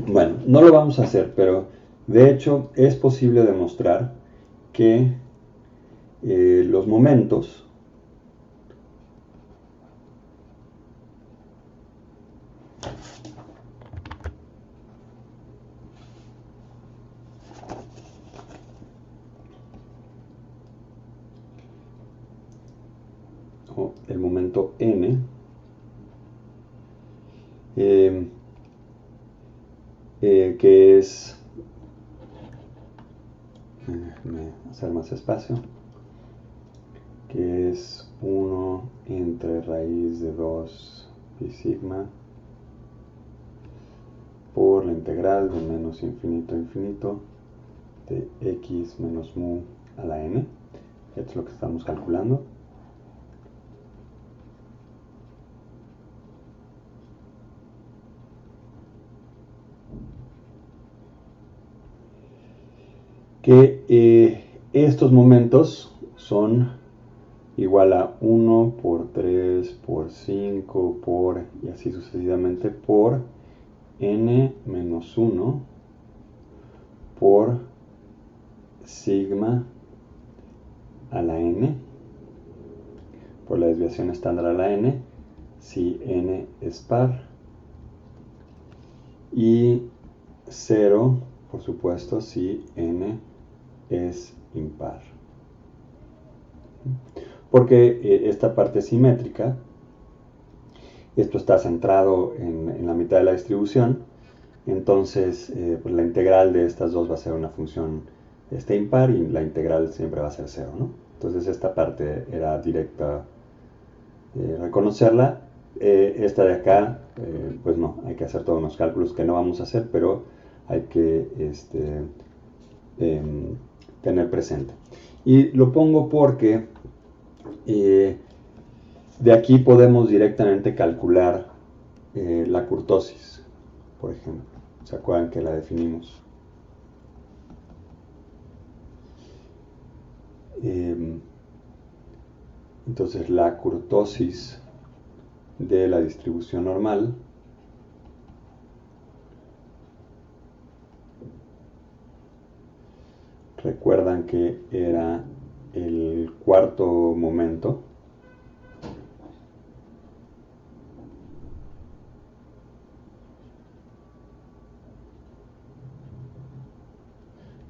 Bueno, no lo vamos a hacer, pero de hecho es posible demostrar que los momentos o el momento n que es, déjame hacer más espacio, que es 1 entre raíz de 2 pi sigma por la integral de menos infinito a infinito de x menos mu a la n. Esto es lo que estamos calculando. Que estos momentos son igual a 1 por 3 por 5 por, y así sucesivamente, por n menos 1 por sigma a la n, por la desviación estándar a la n, si n es par, y 0, por supuesto, si n es impar. Porque esta parte simétrica, esto está centrado en la mitad de la distribución, entonces pues la integral de estas dos va a ser una función impar y la integral siempre va a ser 0, ¿no? Entonces esta parte era directa reconocerla. Esta de acá, pues no, hay que hacer todos los cálculos que no vamos a hacer, pero hay que tener presente. Y lo pongo porque de aquí podemos directamente calcular la kurtosis, por ejemplo. ¿Se acuerdan que la definimos? Entonces la kurtosis de la distribución normal recuerdan que era el cuarto momento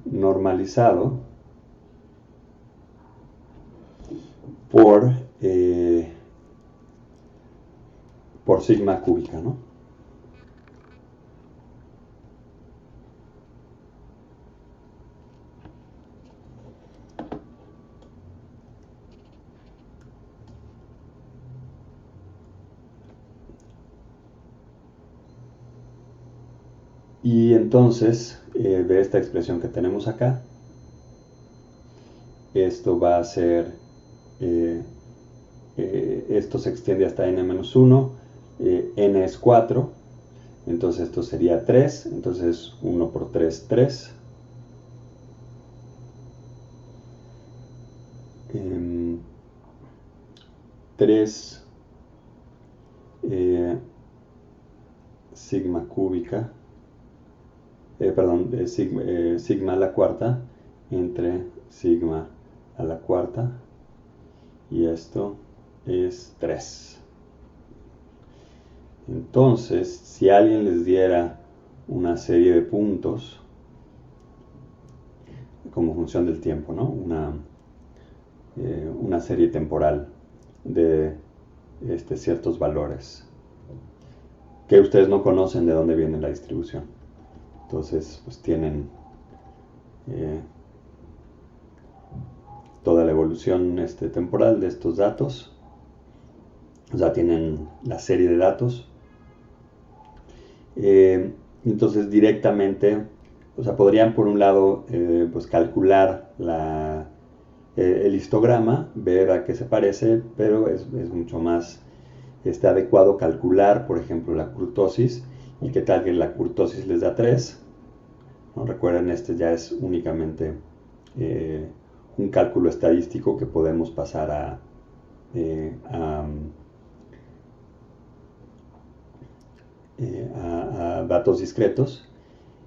normalizado por sigma cúbica, ¿no? Y entonces, de esta expresión que tenemos acá, esto va a ser, esto se extiende hasta n-1, n es 4, entonces esto sería 3, entonces 1 por 3, 3. 3 sigma cúbica, sigma a la cuarta entre sigma a la cuarta, y esto es 3. Entonces, si alguien les diera una serie de puntos como función del tiempo, ¿no? Una serie temporal de ciertos valores que ustedes no conocen de dónde viene la distribución. Entonces, pues tienen toda la evolución temporal de estos datos. O sea, tienen la serie de datos. Entonces, directamente, o sea, podrían por un lado pues calcular el histograma, ver a qué se parece, pero es mucho más adecuado calcular, por ejemplo, la kurtosis, y qué tal que la kurtosis les da 3, ¿no? Recuerden, este ya es únicamente un cálculo estadístico que podemos pasar a datos discretos,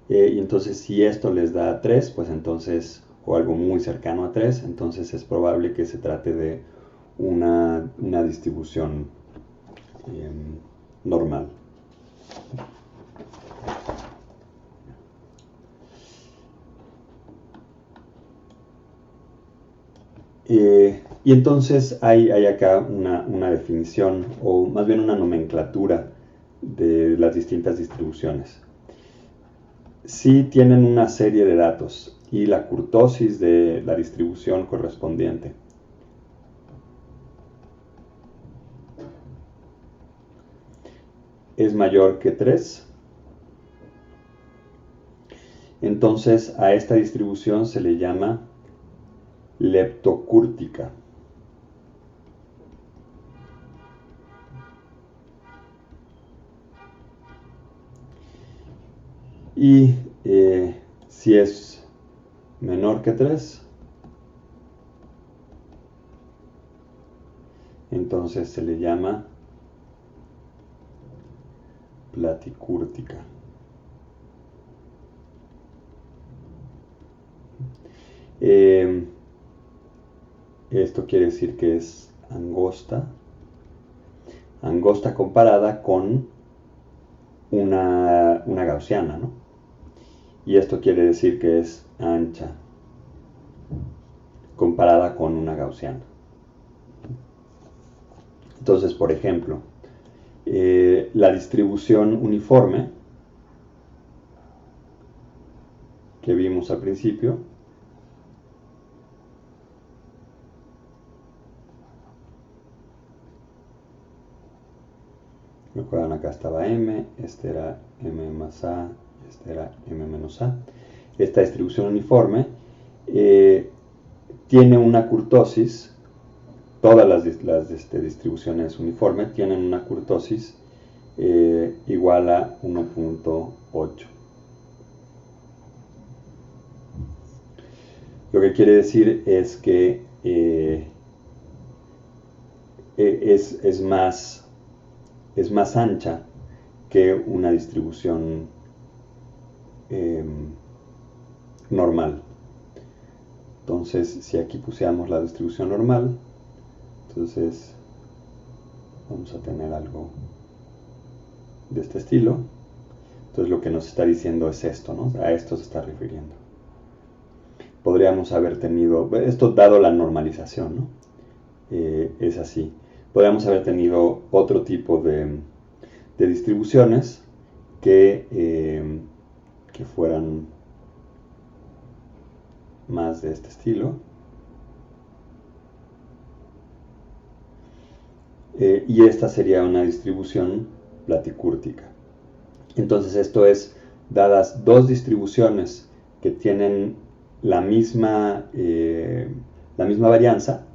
y entonces si esto les da 3, pues entonces, o algo muy cercano a 3, entonces es probable que se trate de una distribución normal. Y entonces hay acá una definición, o más bien una nomenclatura de las distintas distribuciones. Si tienen una serie de datos y la kurtosis de la distribución correspondiente es mayor que 3, entonces a esta distribución se le llama leptocúrtica. Y si es menor que 3, entonces se le llama platicúrtica. Esto quiere decir que es angosta comparada con una gaussiana, ¿no? Y esto quiere decir que es ancha comparada con una gaussiana. Entonces, por ejemplo, la distribución uniforme que vimos al principio recuerdan, acá estaba m, este era m más a, este era m menos a. Esta distribución uniforme tiene una kurtosis. Todas las distribuciones uniformes tienen una kurtosis igual a 1.8. Lo que quiere decir es que es más ancha que una distribución normal. Entonces, si aquí pusiéramos la distribución normal, entonces vamos a tener algo de este estilo. Entonces lo que nos está diciendo es esto, ¿no? A esto se está refiriendo. Podríamos haber tenido, esto dado la normalización, ¿no? Es así. Podríamos haber tenido otro tipo de distribuciones que fueran más de este estilo. Y esta sería una distribución platicúrtica. Entonces esto es, dadas dos distribuciones que tienen la misma varianza,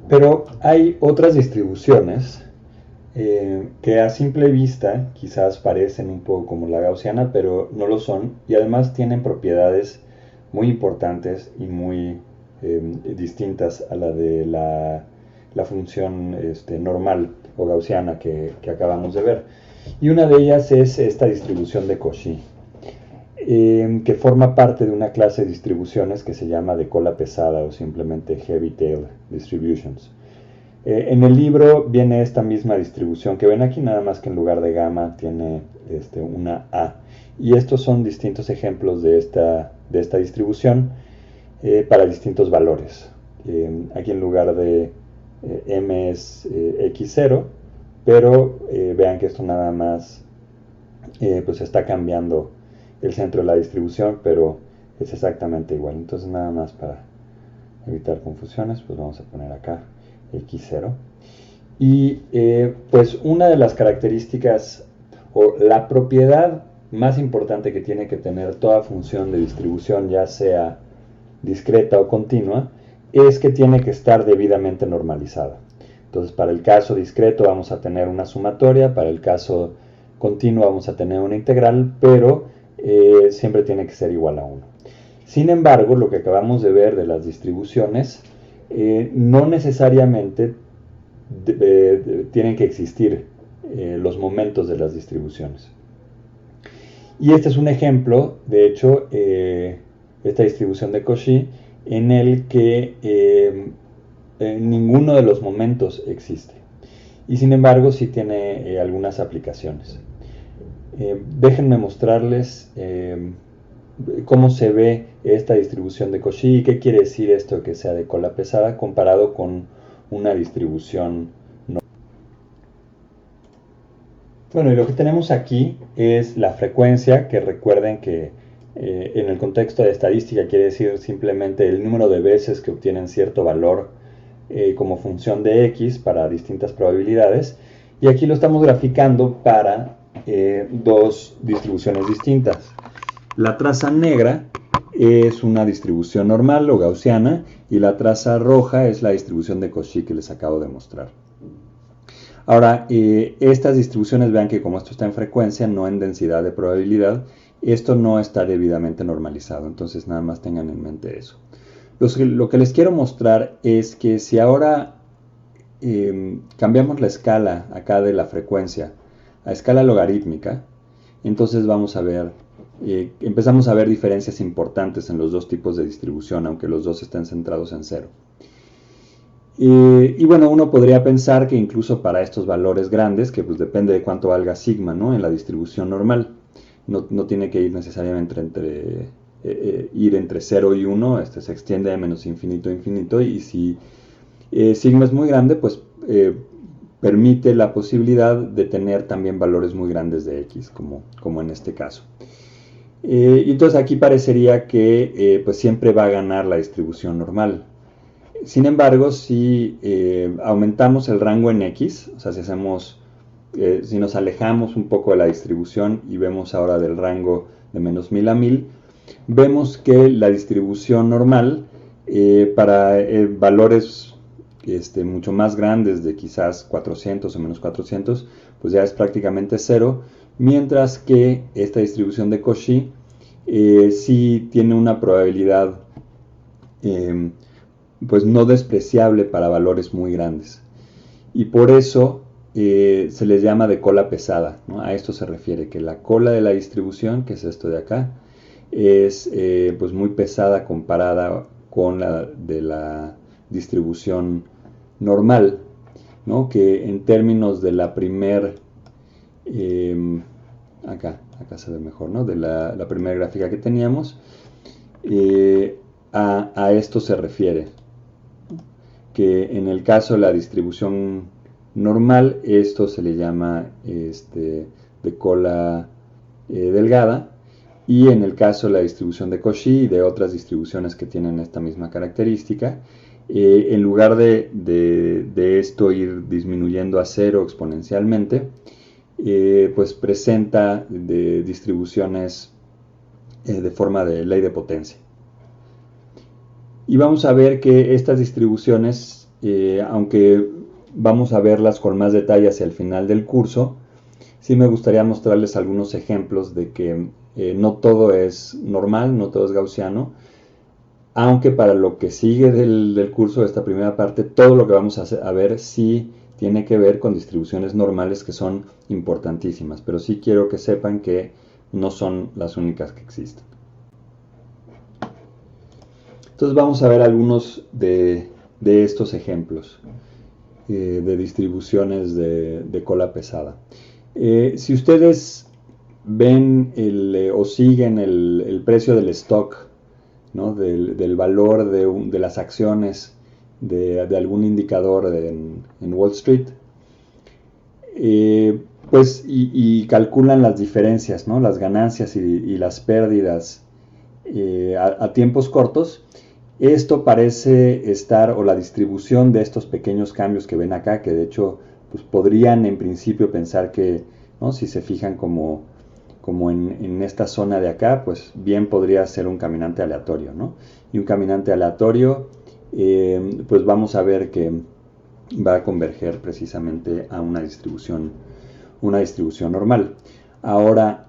pero hay otras distribuciones que a simple vista quizás parecen un poco como la gaussiana, pero no lo son, y además tienen propiedades muy importantes y muy distintas a la de la función normal o gaussiana que acabamos de ver. Y una de ellas es esta distribución de Cauchy, que forma parte de una clase de distribuciones que se llama de cola pesada o simplemente heavy tail distributions. En el libro viene esta misma distribución que ven aquí, nada más que en lugar de gamma tiene una A. Y estos son distintos ejemplos de esta distribución para distintos valores. Aquí en lugar de m es x0, pero vean que esto nada más pues está cambiando el centro de la distribución, pero es exactamente igual. Entonces nada más para evitar confusiones, pues vamos a poner acá x0. Y pues una de las características o la propiedad más importante que tiene que tener toda función de distribución, ya sea discreta o continua, es que tiene que estar debidamente normalizada. Entonces, para el caso discreto vamos a tener una sumatoria, para el caso continuo vamos a tener una integral, pero siempre tiene que ser igual a 1. Sin embargo, lo que acabamos de ver de las distribuciones no necesariamente tienen que existir los momentos de las distribuciones. Y este es un ejemplo, de hecho, esta distribución de Cauchy, en el que ninguno de los momentos existe. Y sin embargo, sí tiene algunas aplicaciones. Déjenme mostrarles cómo se ve esta distribución de Cauchy y qué quiere decir esto que sea de cola pesada comparado con una distribución normal. Bueno, y lo que tenemos aquí es la frecuencia, que recuerden que en el contexto de estadística quiere decir simplemente el número de veces que obtienen cierto valor como función de x para distintas probabilidades, y aquí lo estamos graficando para dos distribuciones distintas. La traza negra es una distribución normal o gaussiana, y la traza roja es la distribución de Cauchy que les acabo de mostrar. Ahora, estas distribuciones, vean que como esto está en frecuencia, no en densidad de probabilidad, esto no está debidamente normalizado, entonces nada más tengan en mente eso. Lo que les quiero mostrar es que si ahora cambiamos la escala acá de la frecuencia a escala logarítmica, entonces vamos a ver, empezamos a ver diferencias importantes en los dos tipos de distribución, aunque los dos estén centrados en cero. Y bueno, uno podría pensar que incluso para estos valores grandes, que pues depende de cuánto valga sigma, ¿no?, en la distribución normal, no tiene que ir necesariamente ir entre 0 y 1, se extiende de menos infinito a infinito, y si sigma es muy grande, pues permite la posibilidad de tener también valores muy grandes de x, como en este caso. Y entonces aquí parecería que pues siempre va a ganar la distribución normal. Sin embargo, si aumentamos el rango en x, o sea, si nos alejamos un poco de la distribución y vemos ahora del rango de menos 1000 a 1000, vemos que la distribución normal para valores mucho más grandes, de quizás 400 o menos 400, pues ya es prácticamente cero, mientras que esta distribución de Cauchy sí tiene una probabilidad pues no despreciable para valores muy grandes, y por eso se les llama de cola pesada, ¿no? A esto se refiere, que la cola de la distribución, que es esto de acá, es pues muy pesada comparada con la de la distribución normal, ¿no?, que en términos de la acá se ve mejor, ¿no?, de la primera gráfica que teníamos, a esto se refiere, que en el caso de la distribución normal, esto se le llama de cola delgada, y en el caso de la distribución de Cauchy y de otras distribuciones que tienen esta misma característica, en lugar de esto ir disminuyendo a cero exponencialmente, pues presenta distribuciones de forma de ley de potencia. Y vamos a ver que estas distribuciones, aunque vamos a verlas con más detalle hacia el final del curso, sí me gustaría mostrarles algunos ejemplos de que no todo es normal, no todo es gaussiano, aunque para lo que sigue del curso, de esta primera parte, todo lo que vamos a ver sí tiene que ver con distribuciones normales, que son importantísimas, pero sí quiero que sepan que no son las únicas que existen. Entonces vamos a ver algunos de estos ejemplos de distribuciones de cola pesada. Si ustedes ven o siguen el precio del stock, ¿no?, del valor de las acciones de algún indicador en Wall Street, pues y calculan las diferencias, ¿no?, las ganancias y las pérdidas a tiempos cortos, esto parece estar, o la distribución de estos pequeños cambios que ven acá, que de hecho pues podrían en principio pensar que, ¿no?, si se fijan como en esta zona de acá, pues bien podría ser un caminante aleatorio, ¿no? Y un caminante aleatorio, pues vamos a ver que va a converger precisamente a una distribución normal. Ahora,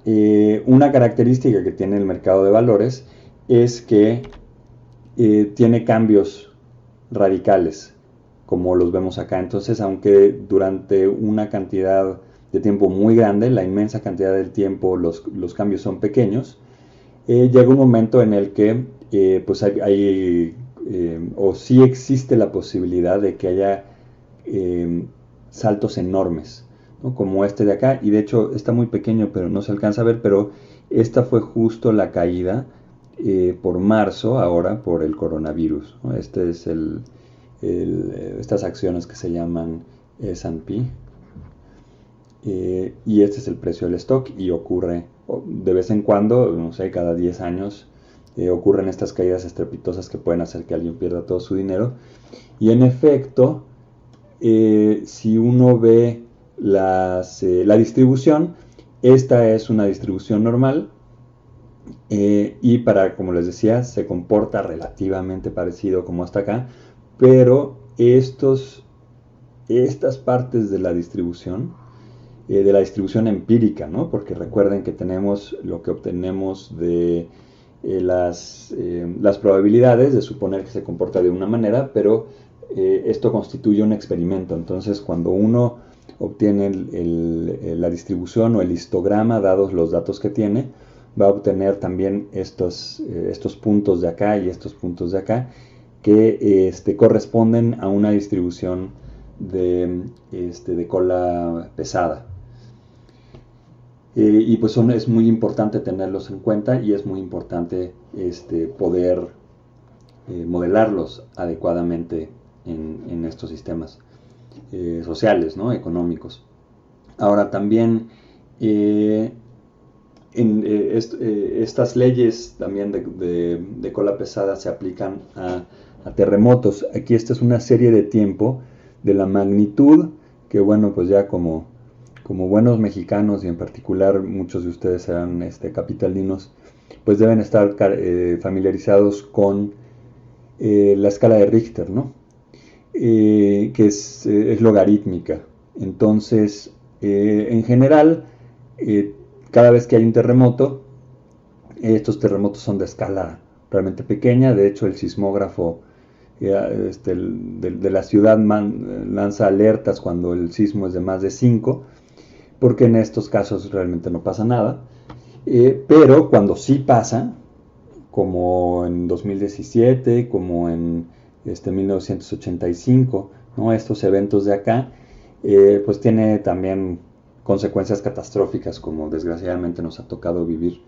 una característica que tiene el mercado de valores es que tiene cambios radicales, como los vemos acá. Entonces, aunque durante una cantidad de tiempo muy grande, la inmensa cantidad del tiempo, los cambios son pequeños, llega un momento en el que pues o sí existe la posibilidad de que haya saltos enormes, ¿no?, como este de acá, y de hecho está muy pequeño, pero no se alcanza a ver, pero esta fue justo la caída por marzo, ahora por el coronavirus, ¿no? Este es estas acciones que se llaman S&P, y este es el precio del stock, y ocurre de vez en cuando, no sé, cada 10 años ocurren estas caídas estrepitosas que pueden hacer que alguien pierda todo su dinero. Y en efecto, si uno ve la distribución, esta es una distribución normal, y como les decía, se comporta relativamente parecido como hasta acá, pero estas partes de la distribución empírica, ¿no? Porque recuerden que tenemos lo que obtenemos de las probabilidades de suponer que se comporta de una manera, pero esto constituye un experimento. Entonces, cuando uno obtiene la distribución o el histograma, dados los datos que tiene, va a obtener también estos puntos de acá y estos puntos de acá, que corresponden a una distribución de cola pesada. Y pues es muy importante tenerlos en cuenta, y es muy importante poder modelarlos adecuadamente en estos sistemas sociales, ¿no? Económicos. Ahora también estas leyes también de cola pesada se aplican a terremotos. Aquí esta es una serie de tiempo de la magnitud que, bueno, pues ya como buenos mexicanos, y en particular muchos de ustedes serán capitalinos, pues deben estar familiarizados con la escala de Richter, ¿no? Que es logarítmica. Entonces, en general, cada vez que hay un terremoto, estos terremotos son de escala realmente pequeña. De hecho, el sismógrafo de la ciudad lanza alertas cuando el sismo es de más de 5, porque en estos casos realmente no pasa nada. Pero cuando sí pasa, como en 2017, como en 1985, ¿no? Estos eventos de acá, pues tiene también consecuencias catastróficas, como desgraciadamente nos ha tocado vivir.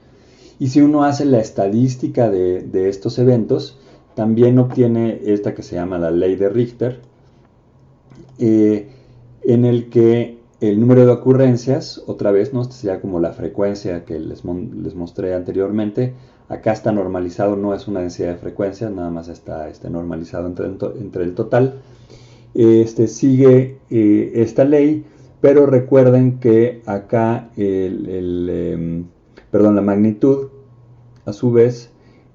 Y si uno hace la estadística de estos eventos, también obtiene esta que se llama la ley de Richter, en el que el número de ocurrencias, otra vez, ¿no? Esta sería como la frecuencia que les mostré anteriormente. Acá está normalizado, no es una densidad de frecuencias, nada más está normalizado entre el total. Sigue esta ley, pero recuerden que acá la magnitud, a su vez,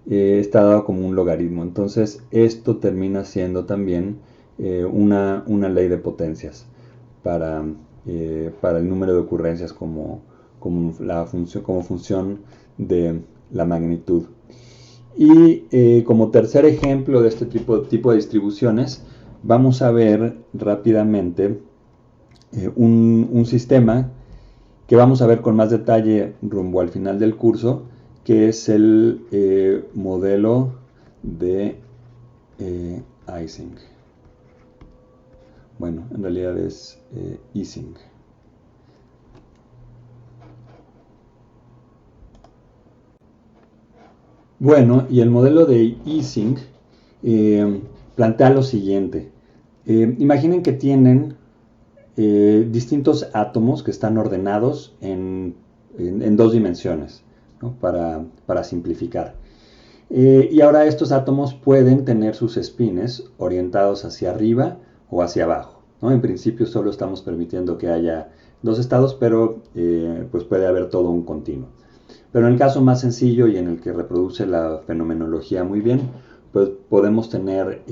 está dado como un logaritmo. Entonces, esto termina siendo también una ley de potencias para el número de ocurrencias como función de la magnitud. Y como tercer ejemplo de este tipo de distribuciones, vamos a ver rápidamente un sistema que vamos a ver con más detalle rumbo al final del curso, que es el modelo de Ising. Bueno, en realidad es Ising. Bueno, y el modelo de Ising plantea lo siguiente. Imaginen que tienen distintos átomos que están ordenados en 2 dimensiones, ¿no? Para simplificar. Y ahora estos átomos pueden tener sus espines orientados hacia arriba o hacia abajo, ¿no? En principio solo estamos permitiendo que haya 2 estados, pero pues puede haber todo un continuo. Pero en el caso más sencillo, y en el que reproduce la fenomenología muy bien, pues podemos tener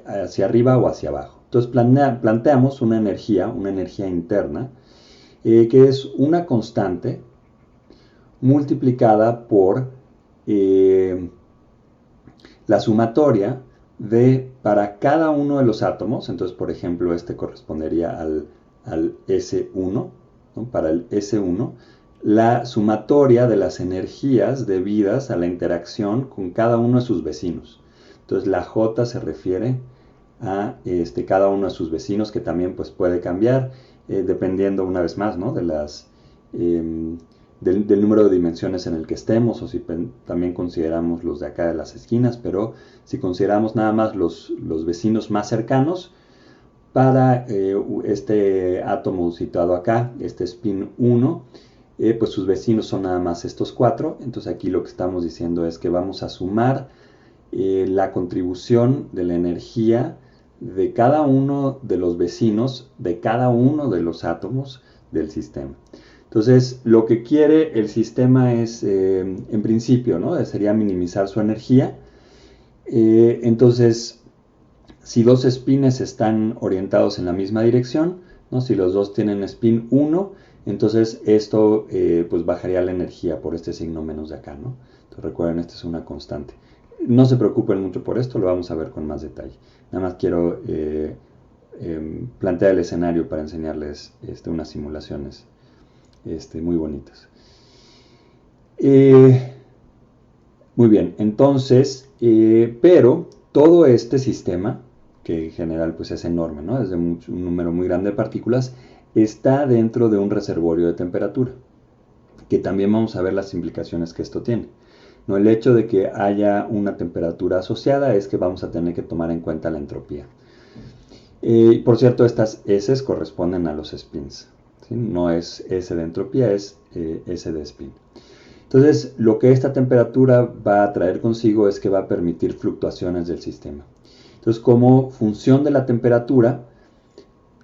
hacia arriba o hacia abajo. Entonces planteamos una energía interna, que es una constante multiplicada por la sumatoria para cada uno de los átomos. Entonces, por ejemplo, este correspondería al S1, ¿no? Para el S1, la sumatoria de las energías debidas a la interacción con cada uno de sus vecinos. Entonces, la J se refiere a cada uno de sus vecinos, que también pues puede cambiar dependiendo, una vez más, ¿no? Del número de dimensiones en el que estemos, o si también consideramos los de acá de las esquinas. Pero si consideramos nada más los vecinos más cercanos, para este átomo situado acá, este spin 1, pues sus vecinos son nada más estos 4. Entonces aquí lo que estamos diciendo es que vamos a sumar la contribución de la energía de cada uno de los vecinos, de cada uno de los átomos del sistema. Entonces, lo que quiere el sistema es, en principio, ¿no? Sería minimizar su energía. Entonces, si dos spines están orientados en la misma dirección, ¿no? Si los dos tienen spin 1, entonces esto pues bajaría la energía por este signo menos de acá, ¿no? Entonces recuerden, esta es una constante. No se preocupen mucho por esto, lo vamos a ver con más detalle. Nada más quiero plantear el escenario para enseñarles unas simulaciones muy bonitas. Muy bien, entonces, pero todo este sistema, que en general pues es enorme, ¿no? Es de un número muy grande de partículas, está dentro de un reservorio de temperatura, que también vamos a ver las implicaciones que esto tiene. ¿No? El hecho de que haya una temperatura asociada es que vamos a tener que tomar en cuenta la entropía. Por cierto, estas S corresponden a los spins, ¿sí? No es S de entropía, es S de spin. Entonces, lo que esta temperatura va a traer consigo es que va a permitir fluctuaciones del sistema. Entonces, como función de la temperatura,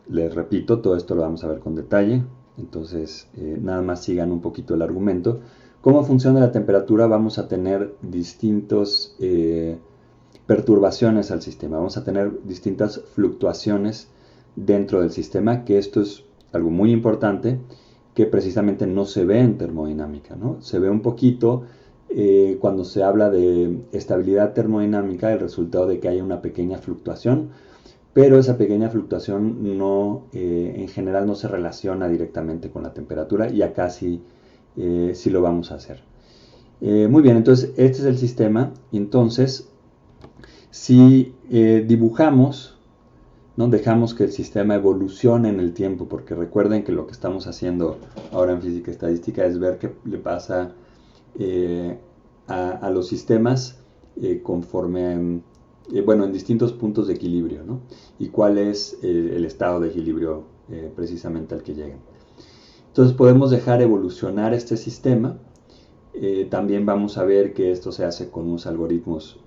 les repito, todo esto lo vamos a ver con detalle, entonces nada más sigan un poquito el argumento. Como función de la temperatura vamos a tener distintas perturbaciones al sistema, vamos a tener distintas fluctuaciones dentro del sistema, que esto es algo muy importante, que precisamente no se ve en termodinámica, ¿no? Se ve un poquito cuando se habla de estabilidad termodinámica, el resultado de que haya una pequeña fluctuación, pero esa pequeña fluctuación no, en general no se relaciona directamente con la temperatura, y acá sí lo vamos a hacer. Muy bien, entonces este es el sistema. Entonces, si dibujamos, ¿no? Dejamos que el sistema evolucione en el tiempo, porque recuerden que lo que estamos haciendo ahora en física estadística es ver qué le pasa a los sistemas conforme, bueno, en distintos puntos de equilibrio, ¿no? Y cuál es el estado de equilibrio precisamente al que lleguen. Entonces podemos dejar evolucionar este sistema. También vamos a ver que esto se hace con unos algoritmos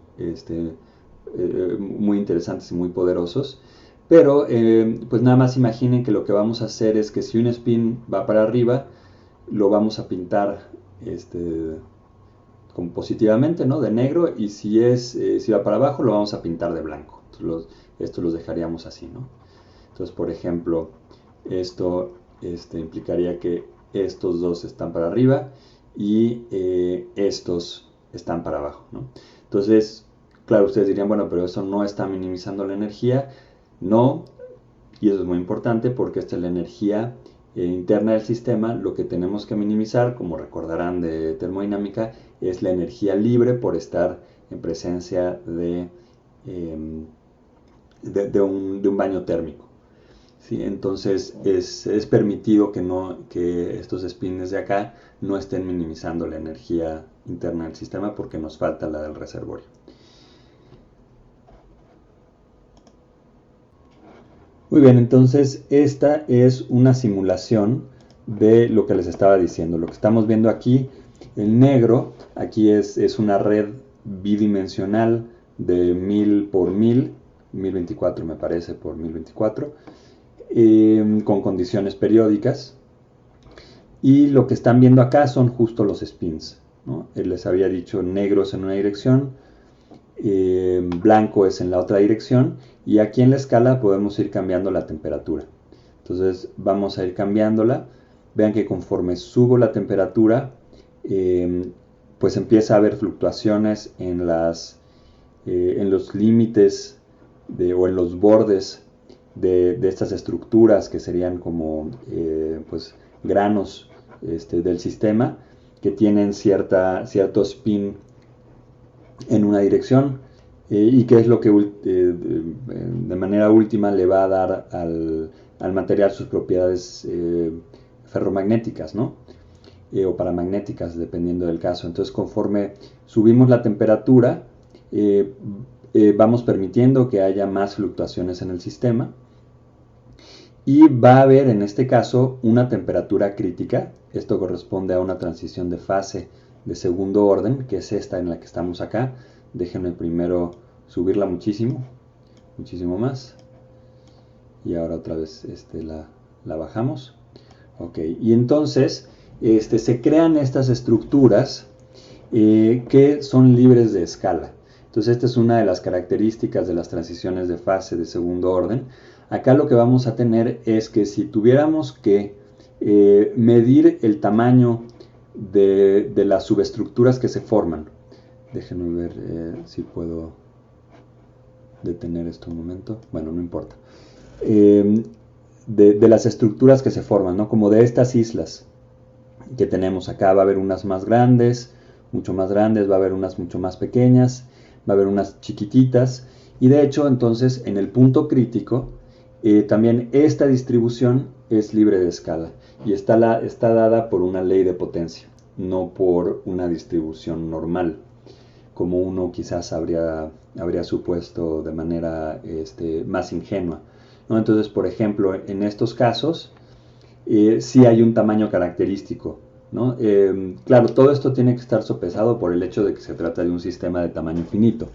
muy interesantes y muy poderosos. Pero pues nada más imaginen que lo que vamos a hacer es que si un spin va para arriba, lo vamos a pintar como positivamente, ¿no? De negro, y si va para abajo, lo vamos a pintar de blanco. Entonces, esto los dejaríamos así, ¿no? Entonces, por ejemplo, esto implicaría que estos dos están para arriba y estos están para abajo, ¿no? Entonces, claro, ustedes dirían, bueno, pero eso no está minimizando la energía. No, y eso es muy importante porque esta es la energía interna del sistema. Lo que tenemos que minimizar, como recordarán de termodinámica, es la energía libre por estar en presencia de un baño térmico. ¿Sí? Entonces es permitido que estos spins de acá no estén minimizando la energía interna del sistema porque nos falta la del reservorio. Muy bien, entonces esta es una simulación de lo que les estaba diciendo. Lo que estamos viendo aquí, el negro, aquí es una red bidimensional de 1000 por 1000, 1024 me parece por 1024, con condiciones periódicas. Y lo que están viendo acá son justo los spins, ¿no? Les había dicho negros en una dirección, blanco es en la otra dirección, y aquí en la escala podemos ir cambiando la temperatura. Entonces vamos a ir cambiándola. Vean que conforme subo la temperatura, pues empieza a haber fluctuaciones en los límites o en los bordes de estas estructuras que serían como pues granos del sistema, que tienen cierto spin en una dirección, y que es lo que de manera última le va a dar al material sus propiedades ferromagnéticas, ¿no? O paramagnéticas, dependiendo del caso. Entonces, conforme subimos la temperatura, vamos permitiendo que haya más fluctuaciones en el sistema, y va a haber en este caso una temperatura crítica. Esto corresponde a una transición de fase de segundo orden, que es esta en la que estamos acá. Déjenme primero subirla muchísimo más, y ahora otra vez la bajamos. Ok, y entonces se crean estas estructuras que son libres de escala. Entonces esta es una de las características de las transiciones de fase de segundo orden. Acá lo que vamos a tener es que si tuviéramos que medir el tamaño de las subestructuras que se forman, déjenme ver si puedo detener esto un momento, bueno, no importa, de las estructuras que se forman, ¿no? Como de estas islas que tenemos acá, va a haber unas más grandes, mucho más grandes, va a haber unas mucho más pequeñas, va a haber unas chiquititas, y de hecho entonces en el punto crítico también esta distribución es libre de escala y está dada por una ley de potencia, no por una distribución normal, como uno quizás habría supuesto de manera más ingenua, ¿no? Entonces, por ejemplo, en estos casos sí hay un tamaño característico, ¿no? Claro, todo esto tiene que estar sopesado por el hecho de que se trata de un sistema de tamaño finito.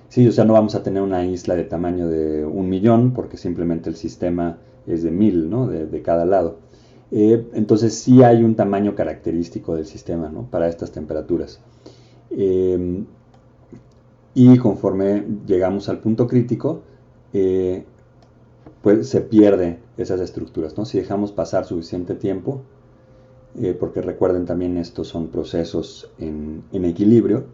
Sí, o sea, no vamos a tener una isla de tamaño de 1.000.000 porque simplemente el sistema es de 1.000, ¿no? De cada lado. Entonces sí hay un tamaño característico del sistema, ¿no? Para estas temperaturas. Y conforme llegamos al punto crítico, pues se pierden esas estructuras, ¿no? Si dejamos pasar suficiente tiempo, porque recuerden también estos son procesos en equilibrio,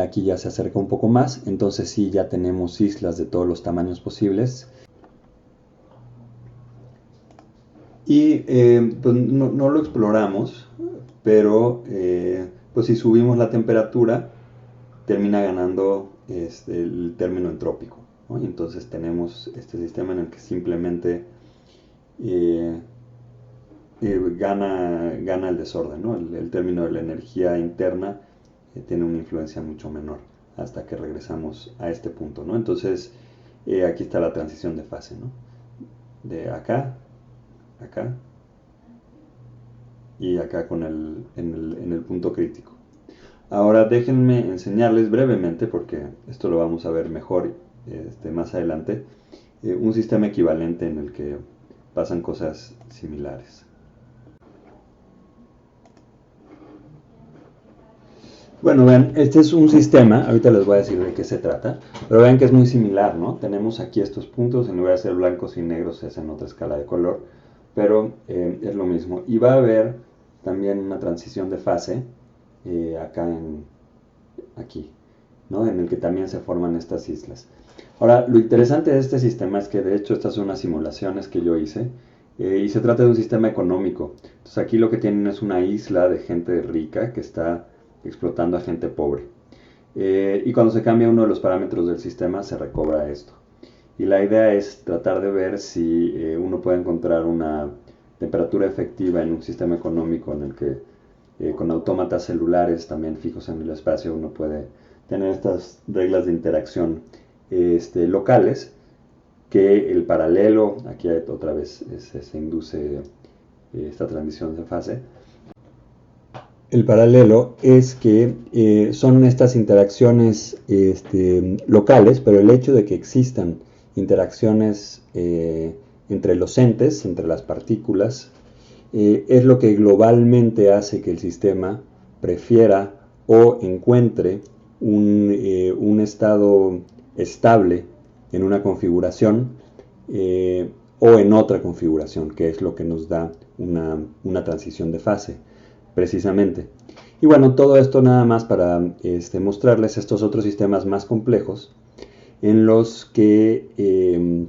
aquí ya se acerca un poco más, entonces sí ya tenemos islas de todos los tamaños posibles. Y pues no lo exploramos, pero pues si subimos la temperatura, termina ganando el término entrópico, ¿no? Y entonces tenemos este sistema en el que simplemente gana el desorden, ¿no? El término de la energía interna tiene una influencia mucho menor hasta que regresamos a este punto, ¿no? Entonces aquí está la transición de fase, ¿no? De acá, acá y acá en el punto crítico. Ahora déjenme enseñarles brevemente, porque esto lo vamos a ver mejor más adelante, un sistema equivalente en el que pasan cosas similares. Bueno, vean, este es un sistema, ahorita les voy a decir de qué se trata, pero vean que es muy similar, ¿no? Tenemos aquí estos puntos, en lugar de ser blancos y negros es en otra escala de color, pero es lo mismo. Y va a haber también una transición de fase aquí, ¿no? En el que también se forman estas islas. Ahora, lo interesante de este sistema es que de hecho estas son unas simulaciones que yo hice y se trata de un sistema económico. Entonces aquí lo que tienen es una isla de gente rica que está explotando a gente pobre. Y cuando se cambia uno de los parámetros del sistema se recobra esto. Y la idea es tratar de ver si uno puede encontrar una temperatura efectiva en un sistema económico en el que con autómatas celulares también fijos en el espacio uno puede tener estas reglas de interacción locales, que el paralelo, aquí otra vez se induce esta transición de fase. El paralelo es que son estas interacciones locales, pero el hecho de que existan interacciones entre los entes, entre las partículas, es lo que globalmente hace que el sistema prefiera o encuentre un estado estable en una configuración o en otra configuración, que es lo que nos da una transición de fase, precisamente. Y bueno, todo esto nada más para mostrarles estos otros sistemas más complejos en los que,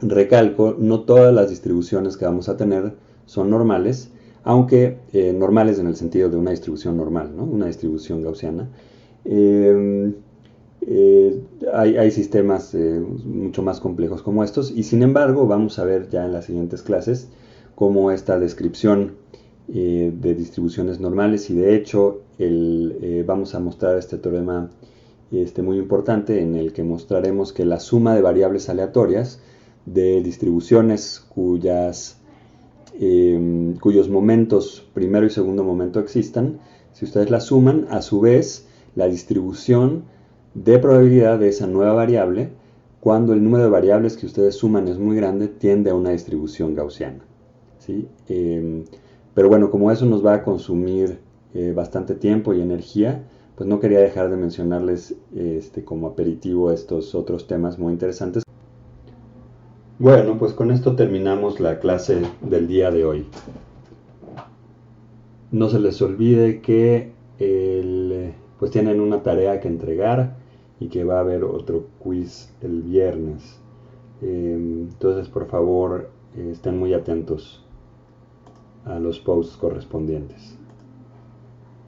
recalco, no todas las distribuciones que vamos a tener son normales, aunque normales en el sentido de una distribución normal, ¿no? Una distribución gaussiana. Hay sistemas mucho más complejos como estos, y sin embargo vamos a ver ya en las siguientes clases cómo esta descripción de distribuciones normales, y de hecho vamos a mostrar este teorema muy importante en el que mostraremos que la suma de variables aleatorias de distribuciones cuyos momentos primero y segundo momento existan. Si ustedes la suman, a su vez, la distribución de probabilidad de esa nueva variable, cuando el número de variables que ustedes suman es muy grande, tiende a una distribución gaussiana, ¿sí? Pero bueno, como eso nos va a consumir bastante tiempo y energía, pues no quería dejar de mencionarles como aperitivo estos otros temas muy interesantes. Bueno, pues con esto terminamos la clase del día de hoy. No se les olvide que pues tienen una tarea que entregar y que va a haber otro quiz el viernes. Entonces, por favor, estén muy atentos a los posts correspondientes.